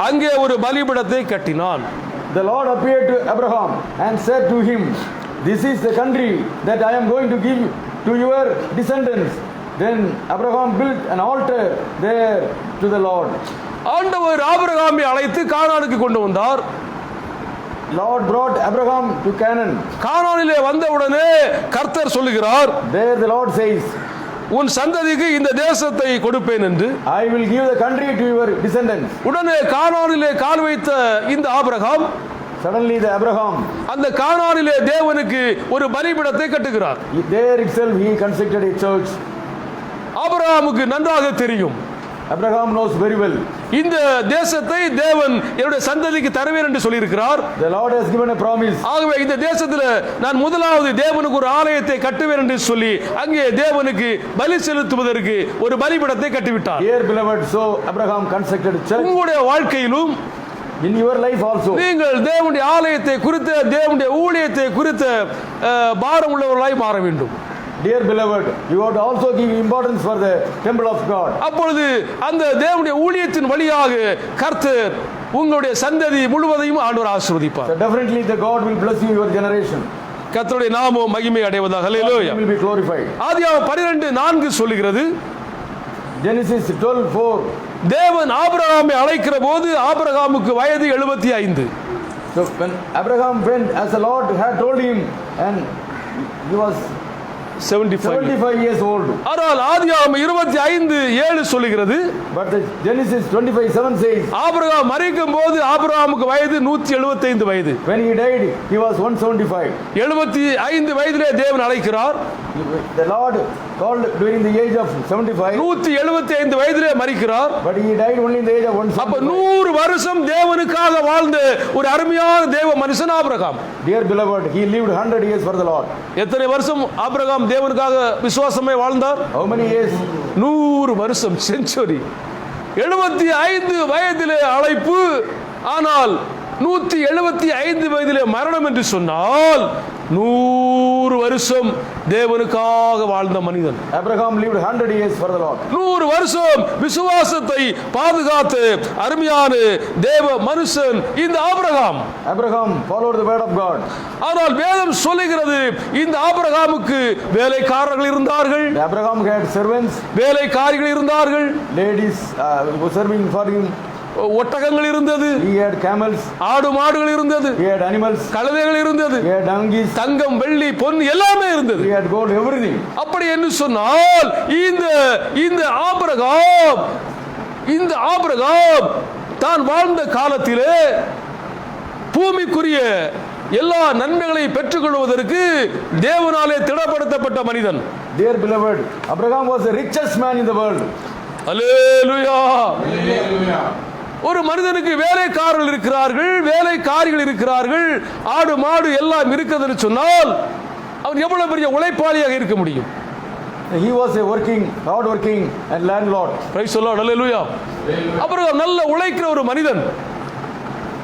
அங்கே ஒரு பலிபீடத்தை கட்டினான். The Lord appeared to Abraham and said to him, this is the country that I am going to give to your descendants. Then Abraham built an altar there to the Lord. ஆண்டவர் ஆபிரகாமை அழைத்து கானானுக்கு கொண்டு வந்தார். Lord brought Abraham to Canaan. கானானிலே வந்தவுடனே கர்த்தர் சொல்லுகிறார், There the Lord says, உன் சந்ததிக்கு இந்த தேசத்தை கொடுப்பேன் என்று. I will give the country to your descendants. உடனே கானானிலே கால் வைத்த இந்த ஆபிரகாம் Suddenly the Abraham, அந்த கானானிலே தேவனுக்கு ஒரு பலிபீடத்தை கட்டுகிறார். there itself he constructed a church. ஆபிரகாமுக்கு நன்றாக தெரியும், Abraham knows very well. இந்த தேசத்தை தேவன் என்னுடைய சந்ததிக்கு தருவேன் என்று சொல்லியிருக்கிறார். The Lord has given a promise. ஆகவே இந்த தேசத்தில் நான் முதலாவது தேவனுக்கு ஒரு ஆலயத்தை கட்டுவேன் என்று சொல்லி அங்கே தேவனுக்கு பலி செலுத்துவதற்கு ஒரு பலிபீடத்தை கட்டிவிட்டார். Dear beloved, so Abraham constructed a church. உங்களுடைய வாழ்க்கையிலும் In your life also, நீங்கள் தேவனுடைய ஆலயத்தை குறித்த தேவனுடைய ஊழியத்தை குறித்த பாரம் உள்ளவர்களாய் மாற வேண்டும். dear beloved, you ought to also give importance for the temple of God. அப்பொழுது அந்த தேவனுடைய ஊழியத்தின் வழியாக கர்த்தர் உங்களுடைய சந்ததி முழுவதையும் ஆண்டவர் ஆசீர்வதிப்பார். So definitely the God will bless you, your generation. கர்த்தருடைய நாமம் மகிமை அடைவதாக. ஹல்லேலூயா. He will be glorified. ஆதியாகமம் 12:4 சொல்லுகிறது, Genesis 12:4. தேவன் ஆபிரகாமை அழைக்கிற போது ஆபிரகாமுக்கு வயது 75. So when Abraham went, as the Lord had told him, and he was 75 years old. ஆனால் ஆதியாகமம் 25:7 சொல்லுகிறது, But the Genesis 25:7 says, Abraham மரிக்கும் போது ஆபிரகாமுக்கு வயது 175 வயது. when he died, he was 175. 75 வயதிலே தேவன் அழைக்கிறார். The Lord called during the age of 75, 175 வயதிலே மரிக்கிறார். but he died only in the age of அப்ப 175. 100 வருஷம் தேவனுக்காக வாழ்ந்த ஒரு அருமையான தேவ மனுஷன் Abraham. Dear beloved, he lived 100 years for the Lord. எத்தனை வருஷம் ஆபிரகாம் தேவனுக்காக விசுவாசமே வாழ்ந்தார்? How many years? 100 வருஷம், செஞ்சுரி. 75 வயதிலே அழைப்பு, ஆனால் 175 வயதிலே மரணம் என்று சொன்னால் 100 வருஷம் தேவனுக்காக வாழ்ந்த மனிதன். Abraham lived 100 years for the Lord. 100 வருஷம் விசுவாசத்தை பாதுகாத்து அருமையான தேவ மனுஷன் இந்த Abraham. Abraham followed the word of God. ஆனால் வேதம் சொல்லுகிறது, இந்த ஆபிரகாமுக்கு வேலைக்காரர்கள் இருந்தார்கள், Abraham had servants, வேலைக்காரிகள் இருந்தார்கள், ladies were serving for him. ஒட்டகங்கள் இருந்தது, He had camels, ஆடு மாடுகள் இருந்தது, he had animals, கழுதைகள் இருந்தது, he had donkeys, தங்கம் வெள்ளி பொன் எல்லாமே இருந்தது. he had gold, everything. அப்படி என்று சொன்னால் இந்த ஆபிரகாம் தான் வாழ்ந்த காலத்திலே பூமிக்குரிய எல்லா நன்மைகளை பெற்றுக்கொள்வதற்கு தேவனாலே திடப்படுத்தப்பட்ட மனிதன். Dear beloved, Abraham was the richest man in the world. அல்லேலூயா. ஒரு மனிதனுக்கு வேலைக்காரர்கள் இருக்கிறார்கள், வேலைக்காரிகள் இருக்கிறார்கள், ஆடு மாடு எல்லாம் இருக்கிறதுன்னு சொன்னால் அவன் எவ்வளவு பெரிய உழைப்பாளியாக இருக்க முடியும்? He was a hard working and landlord. Praise the Lord, ஹல்லேலூயா. அப்புறம் நல்ல உழைக்கிற ஒரு மனிதன்.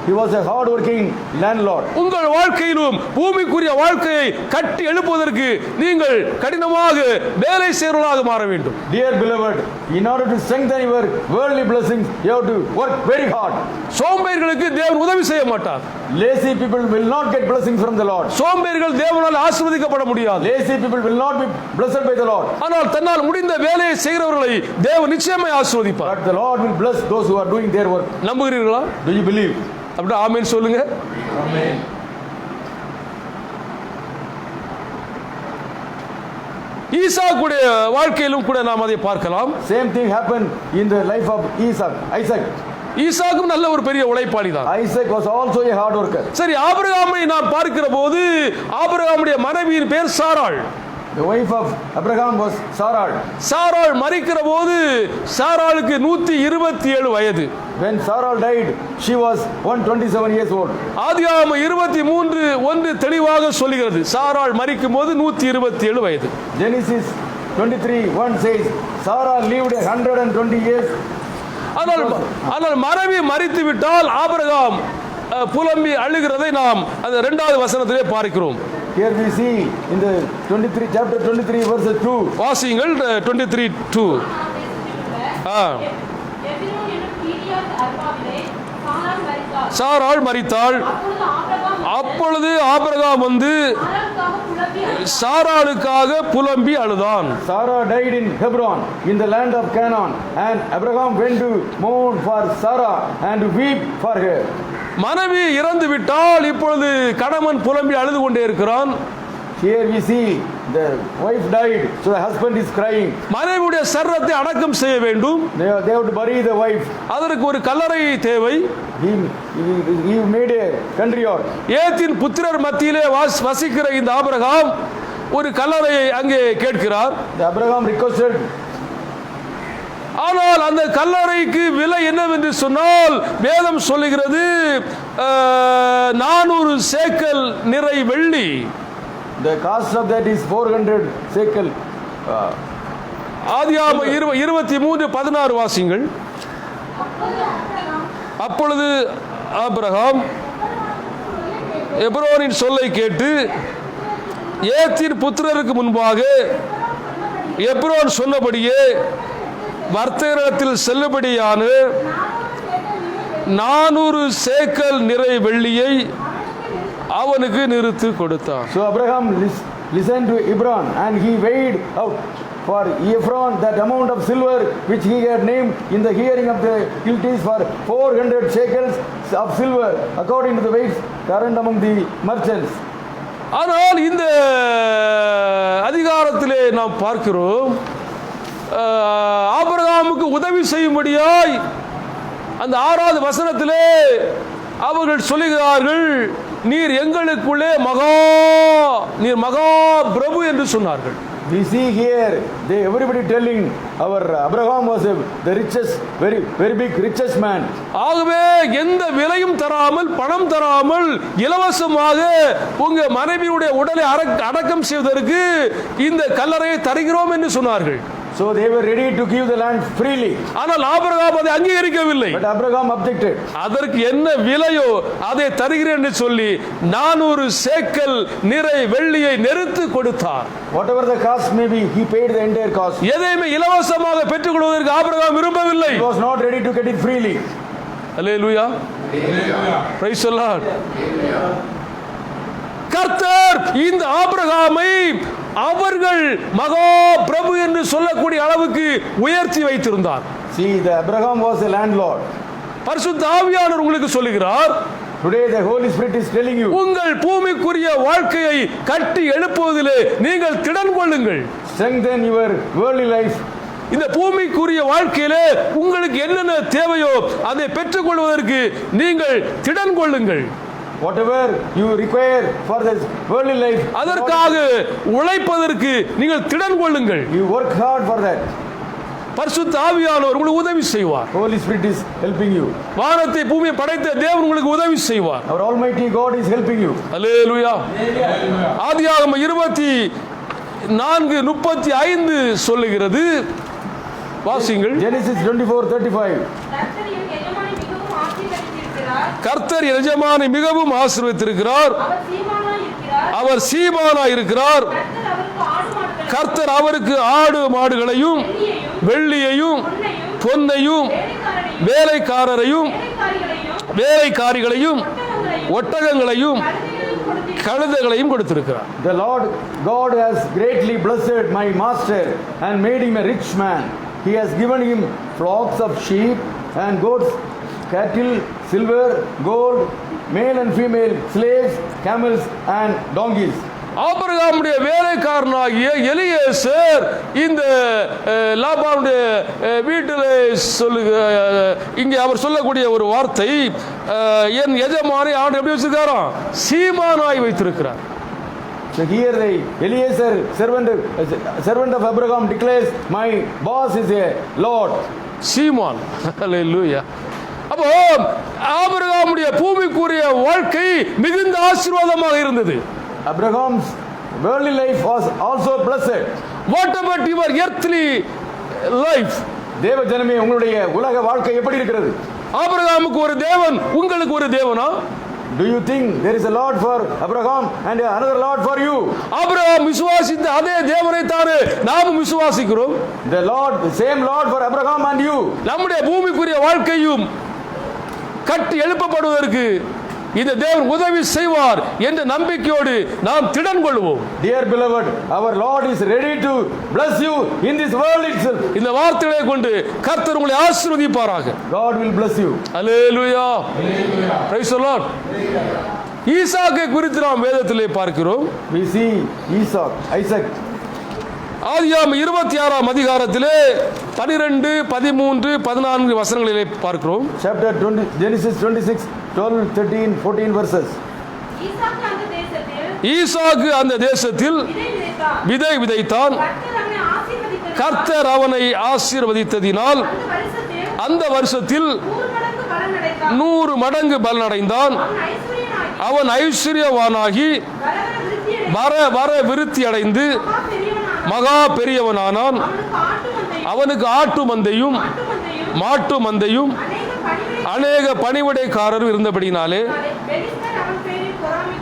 He was a hard working landlord. உங்கள் வாழ்க்கையிலும் பூமிக்குரிய வாழ்க்கையை கட்டி எழுப்புவதற்கு நீங்கள் கடினமாக வேலை செய்வர்களாக மாற வேண்டும். Dear beloved, in order to strengthen your worldly blessings, you have to work very hard. சோம்பேறிகளுக்கு தேவன் உதவி செய்ய மாட்டார். Lazy people will not get blessings from the Lord. சோம்பேறிகள் தேவனால் ஆசீர்வதிக்கப்பட முடியாது. Lazy people will not be blessed by the Lord. ஆனால் தன்னால் முடிந்த வேலையை செய்கிறவர்களை தேவன் நிச்சயமாய் ஆசீர்வதிப்பார். But the Lord will bless those who are doing their work. நம்புகிறீர்களா? Do you believe? அப்படி ஆமென் சொல்லுங்க. Amen. ஈசாக்குடைய வாழ்க்கையிலும் கூட நாம் அதை பார்க்கலாம். Same thing happened in the life of Isaac. ஈசாக்கும் நல்ல ஒரு பெரிய உழைப்பாளி தான். Isaac was also a hard worker. சரி, ஆபிரகாமை நாம் பார்க்கிற போது ஆபிரகாமுடைய மனைவியின் பேர் சாராள். The wife of Abraham was Sarai. சாராள் மரிக்கிற போது சாராளுக்கு 127 வயது. When Sarai died, she was 127 years old. ஆதியாகமம் 23:1 தெளிவாக சொல்கிறது. சாராள் மரிக்கும் போது 127 வயது. Genesis 23:1 says Sarah lived 120 years. ஆனால் மனைவி மரித்து விட்டால் ஆபிரகாம் புலம்பி அழுகிறதை நாம் அந்த 2வது வசனத்திலே பார்க்கிறோம். Here we see in the chapter 23 verses 2. வாசியுங்கள் 23:2. சாராள் மரித்தாள். அப்பொழுது ஆபிரகாம் வந்து சாராளுக்காக புலம்பி அழுதான். Sarah died in Hebron in the land of Canaan, and Abraham went to mourn for Sarah and to weep for her. மனைவி இறந்து விட்டால் இப்பொழுது கணவன் புலம்பி அழுது கொண்டே இருக்கிறான். Here we see the wife died, so the husband is crying. மனைவியுடைய சரீரத்தை அடக்கம் செய்ய வேண்டும். They have to bury the wife. அதற்கு ஒரு கல்லறை தேவை. He made a country yard. ஏத்தின் புத்திரர் மத்தியிலே வசிக்கிற இந்த ஆபிரகாம் ஒரு கல்லறையை அங்கே கேட்கிறார். Abraham requested. ஆனால் அந்த கல்லறைக்கு விலை என்னவென்று சொன்னால் வேதம் சொல்லுகிறது 400 சேக்கல் நிறை வெள்ளி. The cost of that is 400 shekel. ஆதியாகமம் 23:16 வாசிங்கள். அப்பொழுது ஆபிரகாம் எப்ரோனின் சொல்லை கேட்டு ஏத்தின் புத்திரருக்கு முன்பாக எப்ரோன் சொன்னபடியே வர்த்தகத்தில் செல்லுபடியான 400 சேக்கல் நிறை வெள்ளியை அவனுக்கு நிறுத்து கொடுத்தான். So Abraham listened to Hebron, and he weighed out for Ephron that amount of silver which he had named in the hearing of the guilties for 400 shekels of silver according to the weights current among the merchants. ஆனால் இந்த அதிகாரத்திலே நாம் பார்க்கிறோம் ஆபிரகாமுக்கு உதவி செய்யும்படியாய் அந்த 6வது வசனத்திலே அவர்கள் சொல்லுகிறார்கள், நீர் எங்களுக்குள்ளே மகா பிரபு என்று சொன்னார்கள். We see here everybody telling our Abraham was the richest, very big richest man. ஆகவே எந்த விலையும் தராமல் பணம் தராமல் இலவசமாக உங்க மனைவியுடைய உடலை அடக்கம் செய்வதற்கு இந்த கல்லறையை தருகிறோம் என்று சொன்னார்கள். So they were ready to give the land freely. ஆனால் ஆபிரகாம் அதை அங்கீகரிக்கவில்லை. But Abraham objected. அதற்கு என்ன விலையோ அதை தருகிறேன் என்று சொல்லி 400 சேக்கல் நிறை வெள்ளியை நிறுத்து கொடுத்தார். Whatever the cost may be, he paid the entire cost. எதையுமே இலவசமாக பெற்றுக்கொள்வதற்கு ஆபிரகாம் விரும்பவில்லை. He was not ready to get it freely. Hallelujah. Praise the Lord. கர்த்தர் இந்த ஆபிரகாமை அவர்கள் மகா பிரபு என்று சொல்லக்கூடிய அளவுக்கு உயர்த்தி வைத்திருந்தார். See, the Abraham was a landlord. பரிசுத்த ஆவியானவர் உங்களுக்கு சொல்லுகிறார், Today the Holy Spirit is telling you, உங்கள் பூமிக்குரிய வாழ்க்கையை கட்டி எழுப்புவதிலே நீங்கள் திடன் கொள்ளுங்கள். strengthen your worldly life. இந்த பூமிக்குரிய வாழ்க்கையிலே உங்களுக்கு என்னென்ன தேவையோ அதை பெற்றுக்கொள்வதற்கு நீங்கள் திடன் கொள்ளுங்கள். Whatever you require for this worldly life, அதற்காக உழைப்பதற்கு நீங்கள் திடன் கொள்ளுங்கள். you work hard for that. பரிசுத்த ஆவியானவர் உங்களுக்கு உதவி செய்வார். Holy Spirit is helping you. வானத்தை பூமியை படைத்த தேவன் உங்களுக்கு உதவி செய்வார். Our Almighty God is helping you. அல்லேலூயா. ஆதியாகமம் 24:35 சொல்லுகிறது. வாசிங்கள். Genesis 24:35. கர்த்தர் என் எஜமானை மிகவும் ஆசீர்வதித்திருக்கிறார். கர்த்தர் என் எஜமானை மிகவும் ஆசீர்வதித்திருக்கிறார். அவர் சீமானாய் இருக்கிறார். அவர் சீமானாய் இருக்கிறார். கர்த்தர் அவருக்கு ஆடு மாடுகளையும் வெள்ளியையும் பொன்னையும் பொன்னையும் வேலைக்காரரையும் வேலைக்காரிகளையும் ஒட்டகங்களையும் கழுதைகளையும் கழுதைகளையும் கொடுத்திருக்கிறார். The Lord God has greatly blessed my master and made him a rich man. He has given him flocks of sheep and goats, cattle, silver, gold, male and female, slaves, camels and donkeys. ஆபிரகாமுடைய வேலைக்காரனாகிய எலியேசர் இந்த லாபானுடைய வீட்டில் இங்கே அவர் சொல்லக்கூடிய ஒரு வார்த்தை, என் எஜமானை ஆண்டு எப்படி வச்சிருக்காராம்? சீமானாய் வைத்திருக்கிறார். So here Eliezer, servant of Abraham, declares, my boss is a Lord. சீமான். அல்லேலூயா. அப்போ ஆபிரகாமுடைய பூமிக்குரிய வாழ்க்கை மிகுந்த ஆசீர்வாதமாக இருந்தது. Abraham's worldly life was also blessed. What about your earthly life? தேவ ஜனமே, உங்களுடைய உலக வாழ்க்கை எப்படி இருக்கிறது? ஆபிரகாமுக்கு ஒரு தேவன், உங்களுக்கு ஒரு தேவனா? Do you think there is a Lord for Abraham and another Lord for you? ஆபிரகாம் விசுவாசித்த அதே தேவனை தானே நாமும் விசுவாசிக்கிறோம். The Lord, the same Lord for Abraham and you. நம்முடைய பூமிக்குரிய வாழ்க்கையும் கட்டி எழுப்பப்படுவதற்கு இந்த தேவன் உதவி செய்வார் என்ற நம்பிக்கையோடு நாம் திடன் கொள்வோம். Dear beloved, our Lord is ready to bless you in this world itself. இந்த வார்த்தைகளை கொண்டு கர்த்தர் உங்களை ஆசீர்வதிப்பாராக. God will bless you. Hallelujah. Praise the Lord. ஈசாக்கை குறித்து நாம் வேதத்திலே பார்க்கிறோம். We see Isaac. ஆதியாகமம் 26ஆம் அதிகாரத்திலே 12, 13, 14 வசனங்களிலே பார்க்கிறோம். Chapter 20, Genesis 26, 12, 13, 14 verses. ஈசாக்கு அந்த தேசத்தில் விதை விதைத்தான். கர்த்தர் அவனை ஆசீர்வதித்ததினால் அந்த வருஷத்தில் 100 மடங்கு பலனடைந்தான். அவன் ஐஸ்வர்யவானாகி வர விருத்தி அடைந்து மகா பெரியவனானான். அவனுக்கு ஆட்டு மந்தையும் மாட்டு மந்தையும் அநேக பணிவிடைக்காரர் இருந்தபடினாலே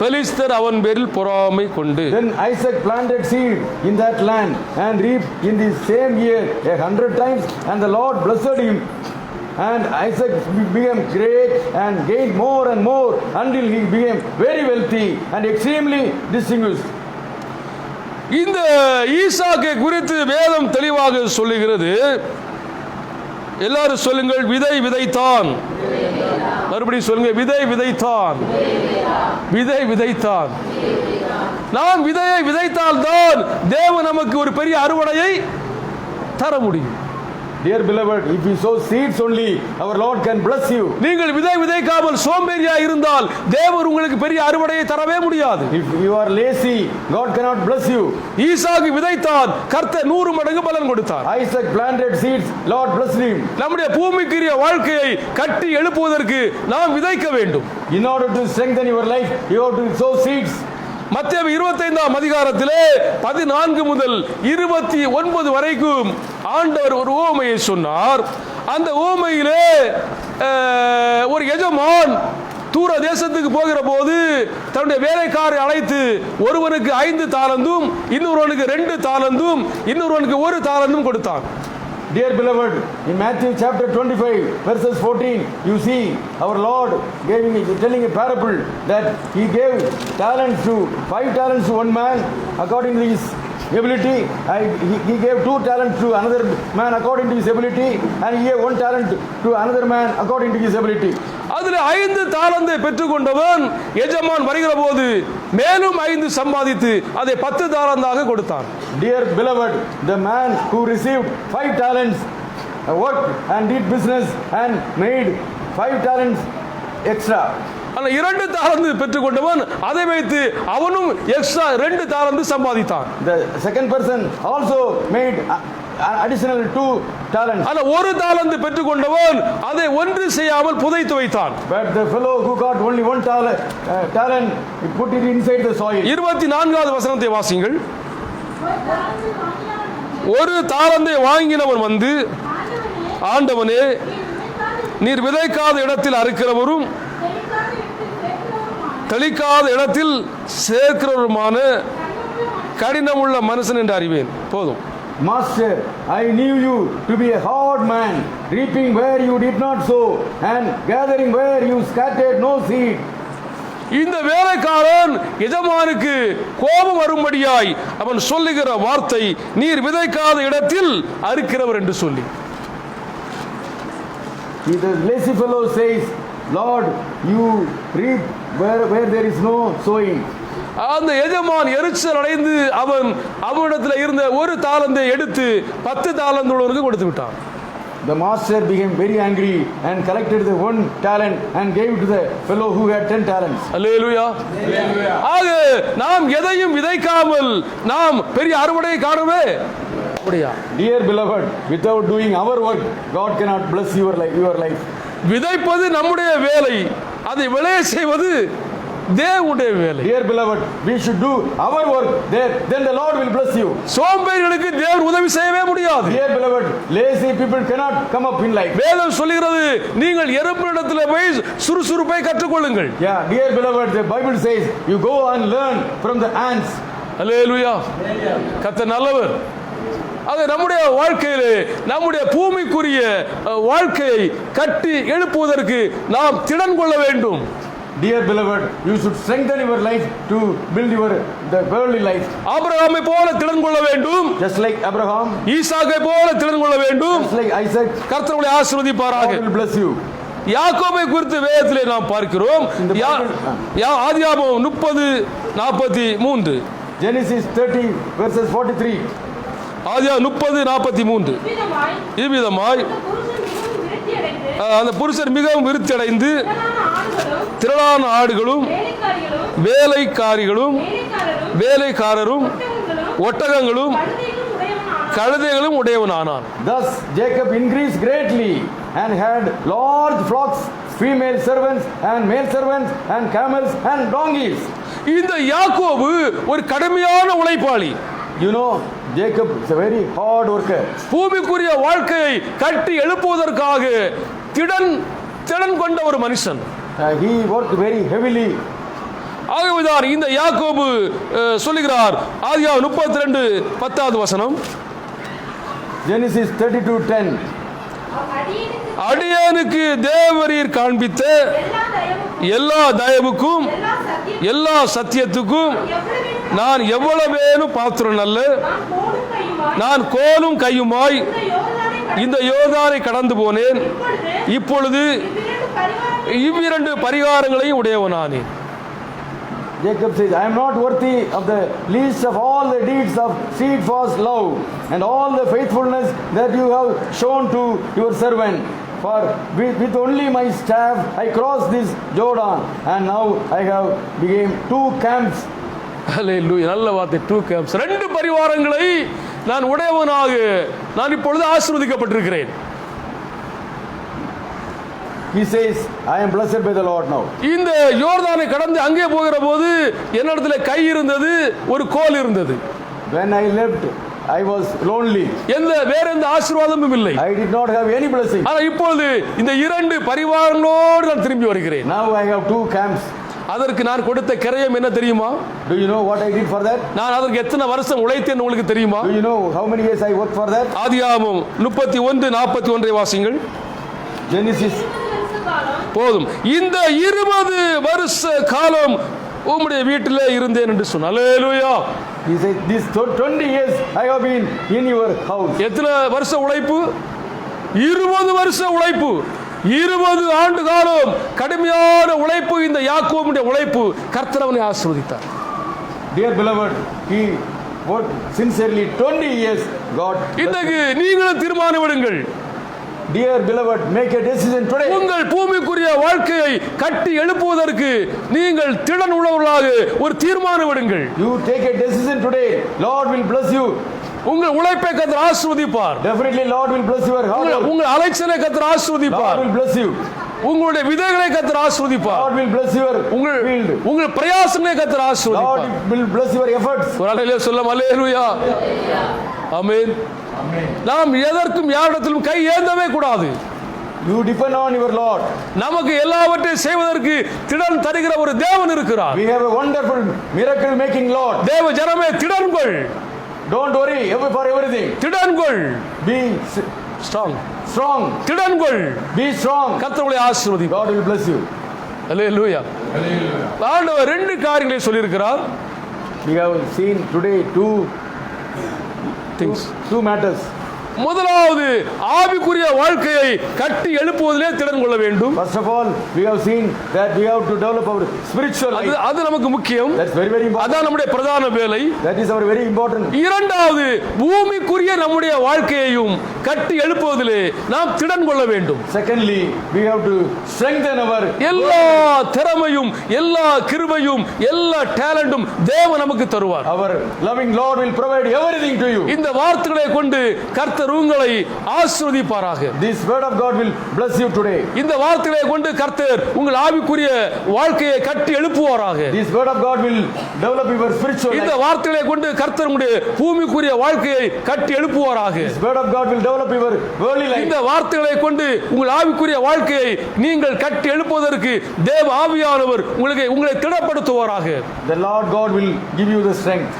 பெலிஸ்தர் அவன் பேரில் பொறாமை கொண்டு. Then Isaac planted seed in that land and reaped in the same year 100 times, and the Lord blessed him. And Isaac became great and gained more and more until he became very wealthy and extremely distinguished. இந்த ஈசாக்கை குறித்து வேதம் தெளிவாக சொல்லுகிறது. எல்லாரும் சொல்லுங்கள், விதை விதைத்தான். மறுபடியும் சொல்லுங்க, விதை விதைத்தான். விதை விதைத்தான். நான் விதையை விதைத்தால்தான் தேவன் நமக்கு ஒரு பெரிய அறுவடையை தர முடியும். Dear beloved, if you sow seeds only, our Lord can bless you. நீங்கள் விதை விதைக்காமல் சோம்பேறியா இருந்தால் தேவன் உங்களுக்கு பெரிய அறுவடையை தரவே முடியாது. If you are lazy, God cannot bless you. ஈசாக்கு விதைத்தான், கர்த்தர் 100 மடங்கு பலன் கொடுத்தார். Isaac planted seeds, Lord blessed him. நம்முடைய பூமிக்குரிய வாழ்க்கையை கட்டி எழுப்புவதற்கு நாம் விதைக்க வேண்டும். In order to strengthen your life, you have to sow seeds. மத்தேயு 25ஆம் அதிகாரத்திலே 14 முதல் 29 வரைக்கும் ஆண்டவர் ஒரு உவமையை சொன்னார். அந்த உவமையிலே ஒரு எஜமான் தூர தேசத்துக்கு போகிற போது தன்னுடைய வேலைக்காரரை அழைத்து ஒருவனுக்கு 5 தாலந்தும் இன்னொருவனுக்கு 2 தாலந்தும் இன்னொருவனுக்கு 1 தாலந்தும் கொடுத்தான். Dear beloved, in Matthew chapter 25 verses 14, you see our Lord telling a parable that he gave talents to 5 talents to one man according to his ability. He gave 2 talents to another man according to his ability, and he gave 1 talent to another man according to his ability. அதில் 5 தாலந்தை பெற்றுக்கொண்டவன் எஜமான் வருகிற போது மேலும் 5 சம்பாதித்து அதை 10 தாலந்தாக கொடுத்தான். Dear beloved, the man who received 5 talents worked and did business and made 5 talents extra. ஆனால் 2 தாலந்து பெற்றுக்கொண்டவன் அதை வைத்து அவனும் எக்ஸ்ட்ரா 2 தாலந்து சம்பாதித்தான். The second person also made additional 2 talents. ஆனா ஒரு தாலந்து பெற்றுக்கொண்டவன் அதை ஒன்று செய்யாமல் புதைத்து வைத்தான். But the fellow who got only 1 talent, he put it inside the soil. 24வது வசனத்தை வாசிங்கள். ஒரு தாலந்தை வாங்கினவன் வந்து, ஆண்டவனே, நீர் விதைக்காத இடத்தில் அறுக்கிறவரும் தெளிக்காத இடத்தில் சேர்க்கிறவருமான கடினமுள்ள மனுஷன் என்று அறிவேன். போதும். Master, I knew you to be a hard man, reaping where you did not sow, and gathering where you scattered no seed. இந்த வேலைக்காரன் எஜமானுக்கு கோபம் வரும்படியாய் அவன் சொல்லுகிற வார்த்தை, நீர் விதைக்காத இடத்தில் அறுக்கிறவர் என்று சொல்லி. The lazy fellow says, Lord, you reap where there is no sowing. அந்த எஜமான் எரிச்சல் அடைந்து அவனிடத்தில் இருந்த ஒரு தாலந்தை எடுத்து 10 தாலந்து உள்ளவனுக்கு கொடுத்து விட்டான். The master became very angry and collected the 1 talent and gave it to the fellow who had 10 talents. அல்லேலூயா. ஆக நாம் எதையும் விதைக்காமல் நாம் பெரிய அறுவடையை காணவே முடியா. Dear beloved, without doing our work, God cannot bless your life. விதைப்பது நம்முடைய வேலை, அதை விளைய செய்வது தேவனுடைய வேலை. Dear beloved, we should do our work there, then the Lord will bless you. சோம்பேறிகளுக்கு தேவன் உதவி செய்யவே முடியாது. Dear beloved, lazy people cannot come up in life. வேதம் சொல்கிறது, நீங்கள் எறும்பினிடத்தில் போய் சுறுசுறுப்பை கற்றுக்கொள்ளுங்கள். Yeah, dear beloved, the Bible says you go and learn from the ants. அல்லேலூயா. கர்த்தர் நல்லவர். அது நம்முடைய வாழ்க்கையிலே நம்முடைய பூமிக்குரிய வாழ்க்கையை கட்டி எழுப்புவதற்கு நாம் திடன் கொள்ள வேண்டும். Dear beloved, you should strengthen your life to build the worldly life. ஆபிரகாமை போல திடன் கொள்ள வேண்டும். Just like Abraham. ஈசாக்கை போல திடன் கொள்ள வேண்டும். Just like Isaac. கர்த்தர் உங்களை ஆசீர்வதிப்பாராக. God will bless you. யாக்கோபை குறித்து வேதத்திலே நாம் பார்க்கிறோம். ஆதியாகமம் 30:43. Genesis 30 verses 43. ஆதியாகமம் 30:43. இவ்விதமாய் அந்த புருஷன் மிகவும் விருத்தி அடைந்து திரளான ஆடுகளும் வேலைக்காரரும் ஒட்டகங்களும் கழுதைகளும் உடையவனானான். Thus Jacob increased greatly and had large flocks, female servants and male servants and camels and donkeys. இந்த யாக்கோபு ஒரு கடுமையான உழைப்பாளி. You know, Jacob is a very hard worker. பூமிக்குரிய வாழ்க்கையை கட்டி எழுப்புவதற்காக திடன் கொண்ட ஒரு மனுஷன். He worked very heavily. ஆகவேதான் இந்த யாக்கோபு சொல்லுகிறார், ஆதியாகமம் 32:10 வசனம். Genesis 32:10. அடியேனுக்கு தேவரீர் காண்பித்த எல்லா தயவுக்கும் எல்லா சத்தியத்துக்கும் நான் எவ்வளவேனும் பாத்திரம் அல்ல. நான் கோலும் கையுமாய் இந்த யோர்தானை கடந்து போனேன். இப்பொழுது இவ்விரண்டு பரிகாரங்களையும் உடையவனானேன். Jacob says, I am not worthy of the least of all the deeds of steadfast love and all the faithfulness that you have shown to your servant. For with only my staff I crossed this Jordan, and now I have become 2 camps. ஹல்லேலூயா. நல்ல வார்த்தை. 2 camps. 2 பரிவாரங்களை நான் உடையவனாக நான் இப்பொழுது ஆசீர்வதிக்கப்பட்டிருக்கிறேன். He says, I am blessed by the Lord now. இந்த யோர்தானை கடந்து அங்கே போகிற போது என்னிடத்தில் கை இருந்தது, ஒரு கோல் இருந்தது. When I left, I was lonely. வேற எந்த ஆசீர்வாதமும் இல்லை. I did not have any blessing. ஆனா இப்பொழுது இந்த 2 பரிவாரங்களோடு நான் திரும்பி வருகிறேன். Now I have 2 camps. அதற்கு நான் கொடுத்த கிரயம் என்ன தெரியுமா? Do you know what I did for that? நான் அதற்கு எத்தனை வருஷம் உழைத்தேன் உங்களுக்கு தெரியுமா? Do you know how many years I worked for that? ஆதியாகமம் 31:41 வாசிங்கள். Genesis. போதும். இந்த 20 வருஷ காலம் உம்முடைய வீட்டிலே இருந்தேன் என்று சொன்னார். அல்லேலூயா. He said, this 20 years I have been in your house. எத்தனை வருஷ உழைப்பு? 20 வருஷ உழைப்பு. 20 ஆண்டு காலம் கடுமையான உழைப்பு. இந்த யாக்கோபுடைய உழைப்பு கர்த்தர் அவனை ஆசீர்வதித்தார். Dear beloved, he worked sincerely 20 years. God. இன்றைக்கு நீங்களும் தீர்மானம் எடுங்கள். Dear beloved, make a decision today. உங்கள் பூமிக்குரிய வாழ்க்கையை கட்டி எழுப்புவதற்கு நீங்கள் திடன் உள்ளவர்களாக ஒரு தீர்மானம் எடுங்கள். You take a decision today. Lord will bless you. உங்கள் உழைப்பை கர்த்தர் ஆசீர்வதிப்பார். Definitely Lord will bless your hard work. உங்கள் அலைச்சலை கர்த்தர் ஆசீர்வதிப்பார். Lord will bless you. உங்களுடைய விதைகளை கர்த்தர் ஆசீர்வதிப்பார். Lord will bless your உங்கள் field. உங்கள் பிரயாசங்களை கர்த்தர் Lord ஆசீர்வதிப்பார். will bless your efforts. ஒரு அலையிலே சொல்ல அல்லேலூயா. ஆமென். நாம் எதற்கும் யாரிடத்திலும் கை ஏந்தவே கூடாது. You depend on your Lord. நமக்கு எல்லாவற்றையும் செய்வதற்கு திடன் தருகிற ஒரு தேவன் இருக்கிறார். We have a wonderful miracle making Lord. தேவ ஜனமே திடன்கள். Don't worry for everything. திடன்கள். Be strong. திடன்கள். Be strong. கர்த்தருடைய ஆசீர்வதிப்பார். God will bless you. அல்லேலூயா. ஆண்டவர் ரெண்டு காரியங்களை சொல்லி இருக்கிறார். We have seen today two matters. முதலாவது ஆவிக்குரிய வாழ்க்கையை கட்டி எழுப்புவதிலே திடன் கொள்ள வேண்டும். First of all, we have seen that we have to develop our spiritual life. அது நமக்கு முக்கியம். That's very important. அதான் நம்முடைய பிரதான வேலை. That is our very important. இரண்டாவது பூமிக்குரிய நம்முடைய வாழ்க்கையையும் கட்டி எழுப்புவதிலே நாம் திடன் கொள்ள வேண்டும். Secondly, we have to strengthen our எல்லா திறமையும் எல்லா கிருபையும் எல்லா டேலண்டும் தேவன் நமக்கு தருவார். Our loving Lord will provide everything to you. இந்த வார்த்தைகளை கொண்டு கர்த்தர் உங்களை ஆசீர்வதிப்பாராக. This word of God will bless you today. இந்த வார்த்தைகளை கொண்டு கர்த்தர் உங்கள் ஆவிக்குரிய வாழ்க்கையை கட்டி எழுப்புவாராக. This word of God will develop your spiritual life. இந்த வார்த்தைகளை கொண்டு கர்த்தர் உங்களுடைய பூமிக்குரிய வாழ்க்கையை கட்டி எழுப்புவாராக. This word of God will develop your worldly life. இந்த வார்த்தைகளை கொண்டு உங்கள் ஆவிக்குரிய வாழ்க்கையை நீங்கள் கட்டி எழுப்புவதற்கு தேவ ஆவியானவர் உங்களை திடப்படுத்துவாராக. The Lord God will give you the strength.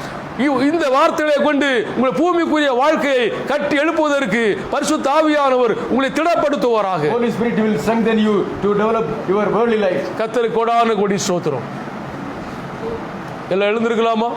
இந்த வார்த்தைகளை கொண்டு உங்கள் பூமிக்குரிய வாழ்க்கையை கட்டி எழுப்புவதற்கு பரிசுத்த ஆவியானவர் உங்களை திடப்படுத்துவாராக. Holy Spirit will strengthen you to develop your worldly life. கர்த்தருக்கு கோடான கோடி ஸ்தோத்திரம். எல்லாம் எழுந்திருக்கலாமா?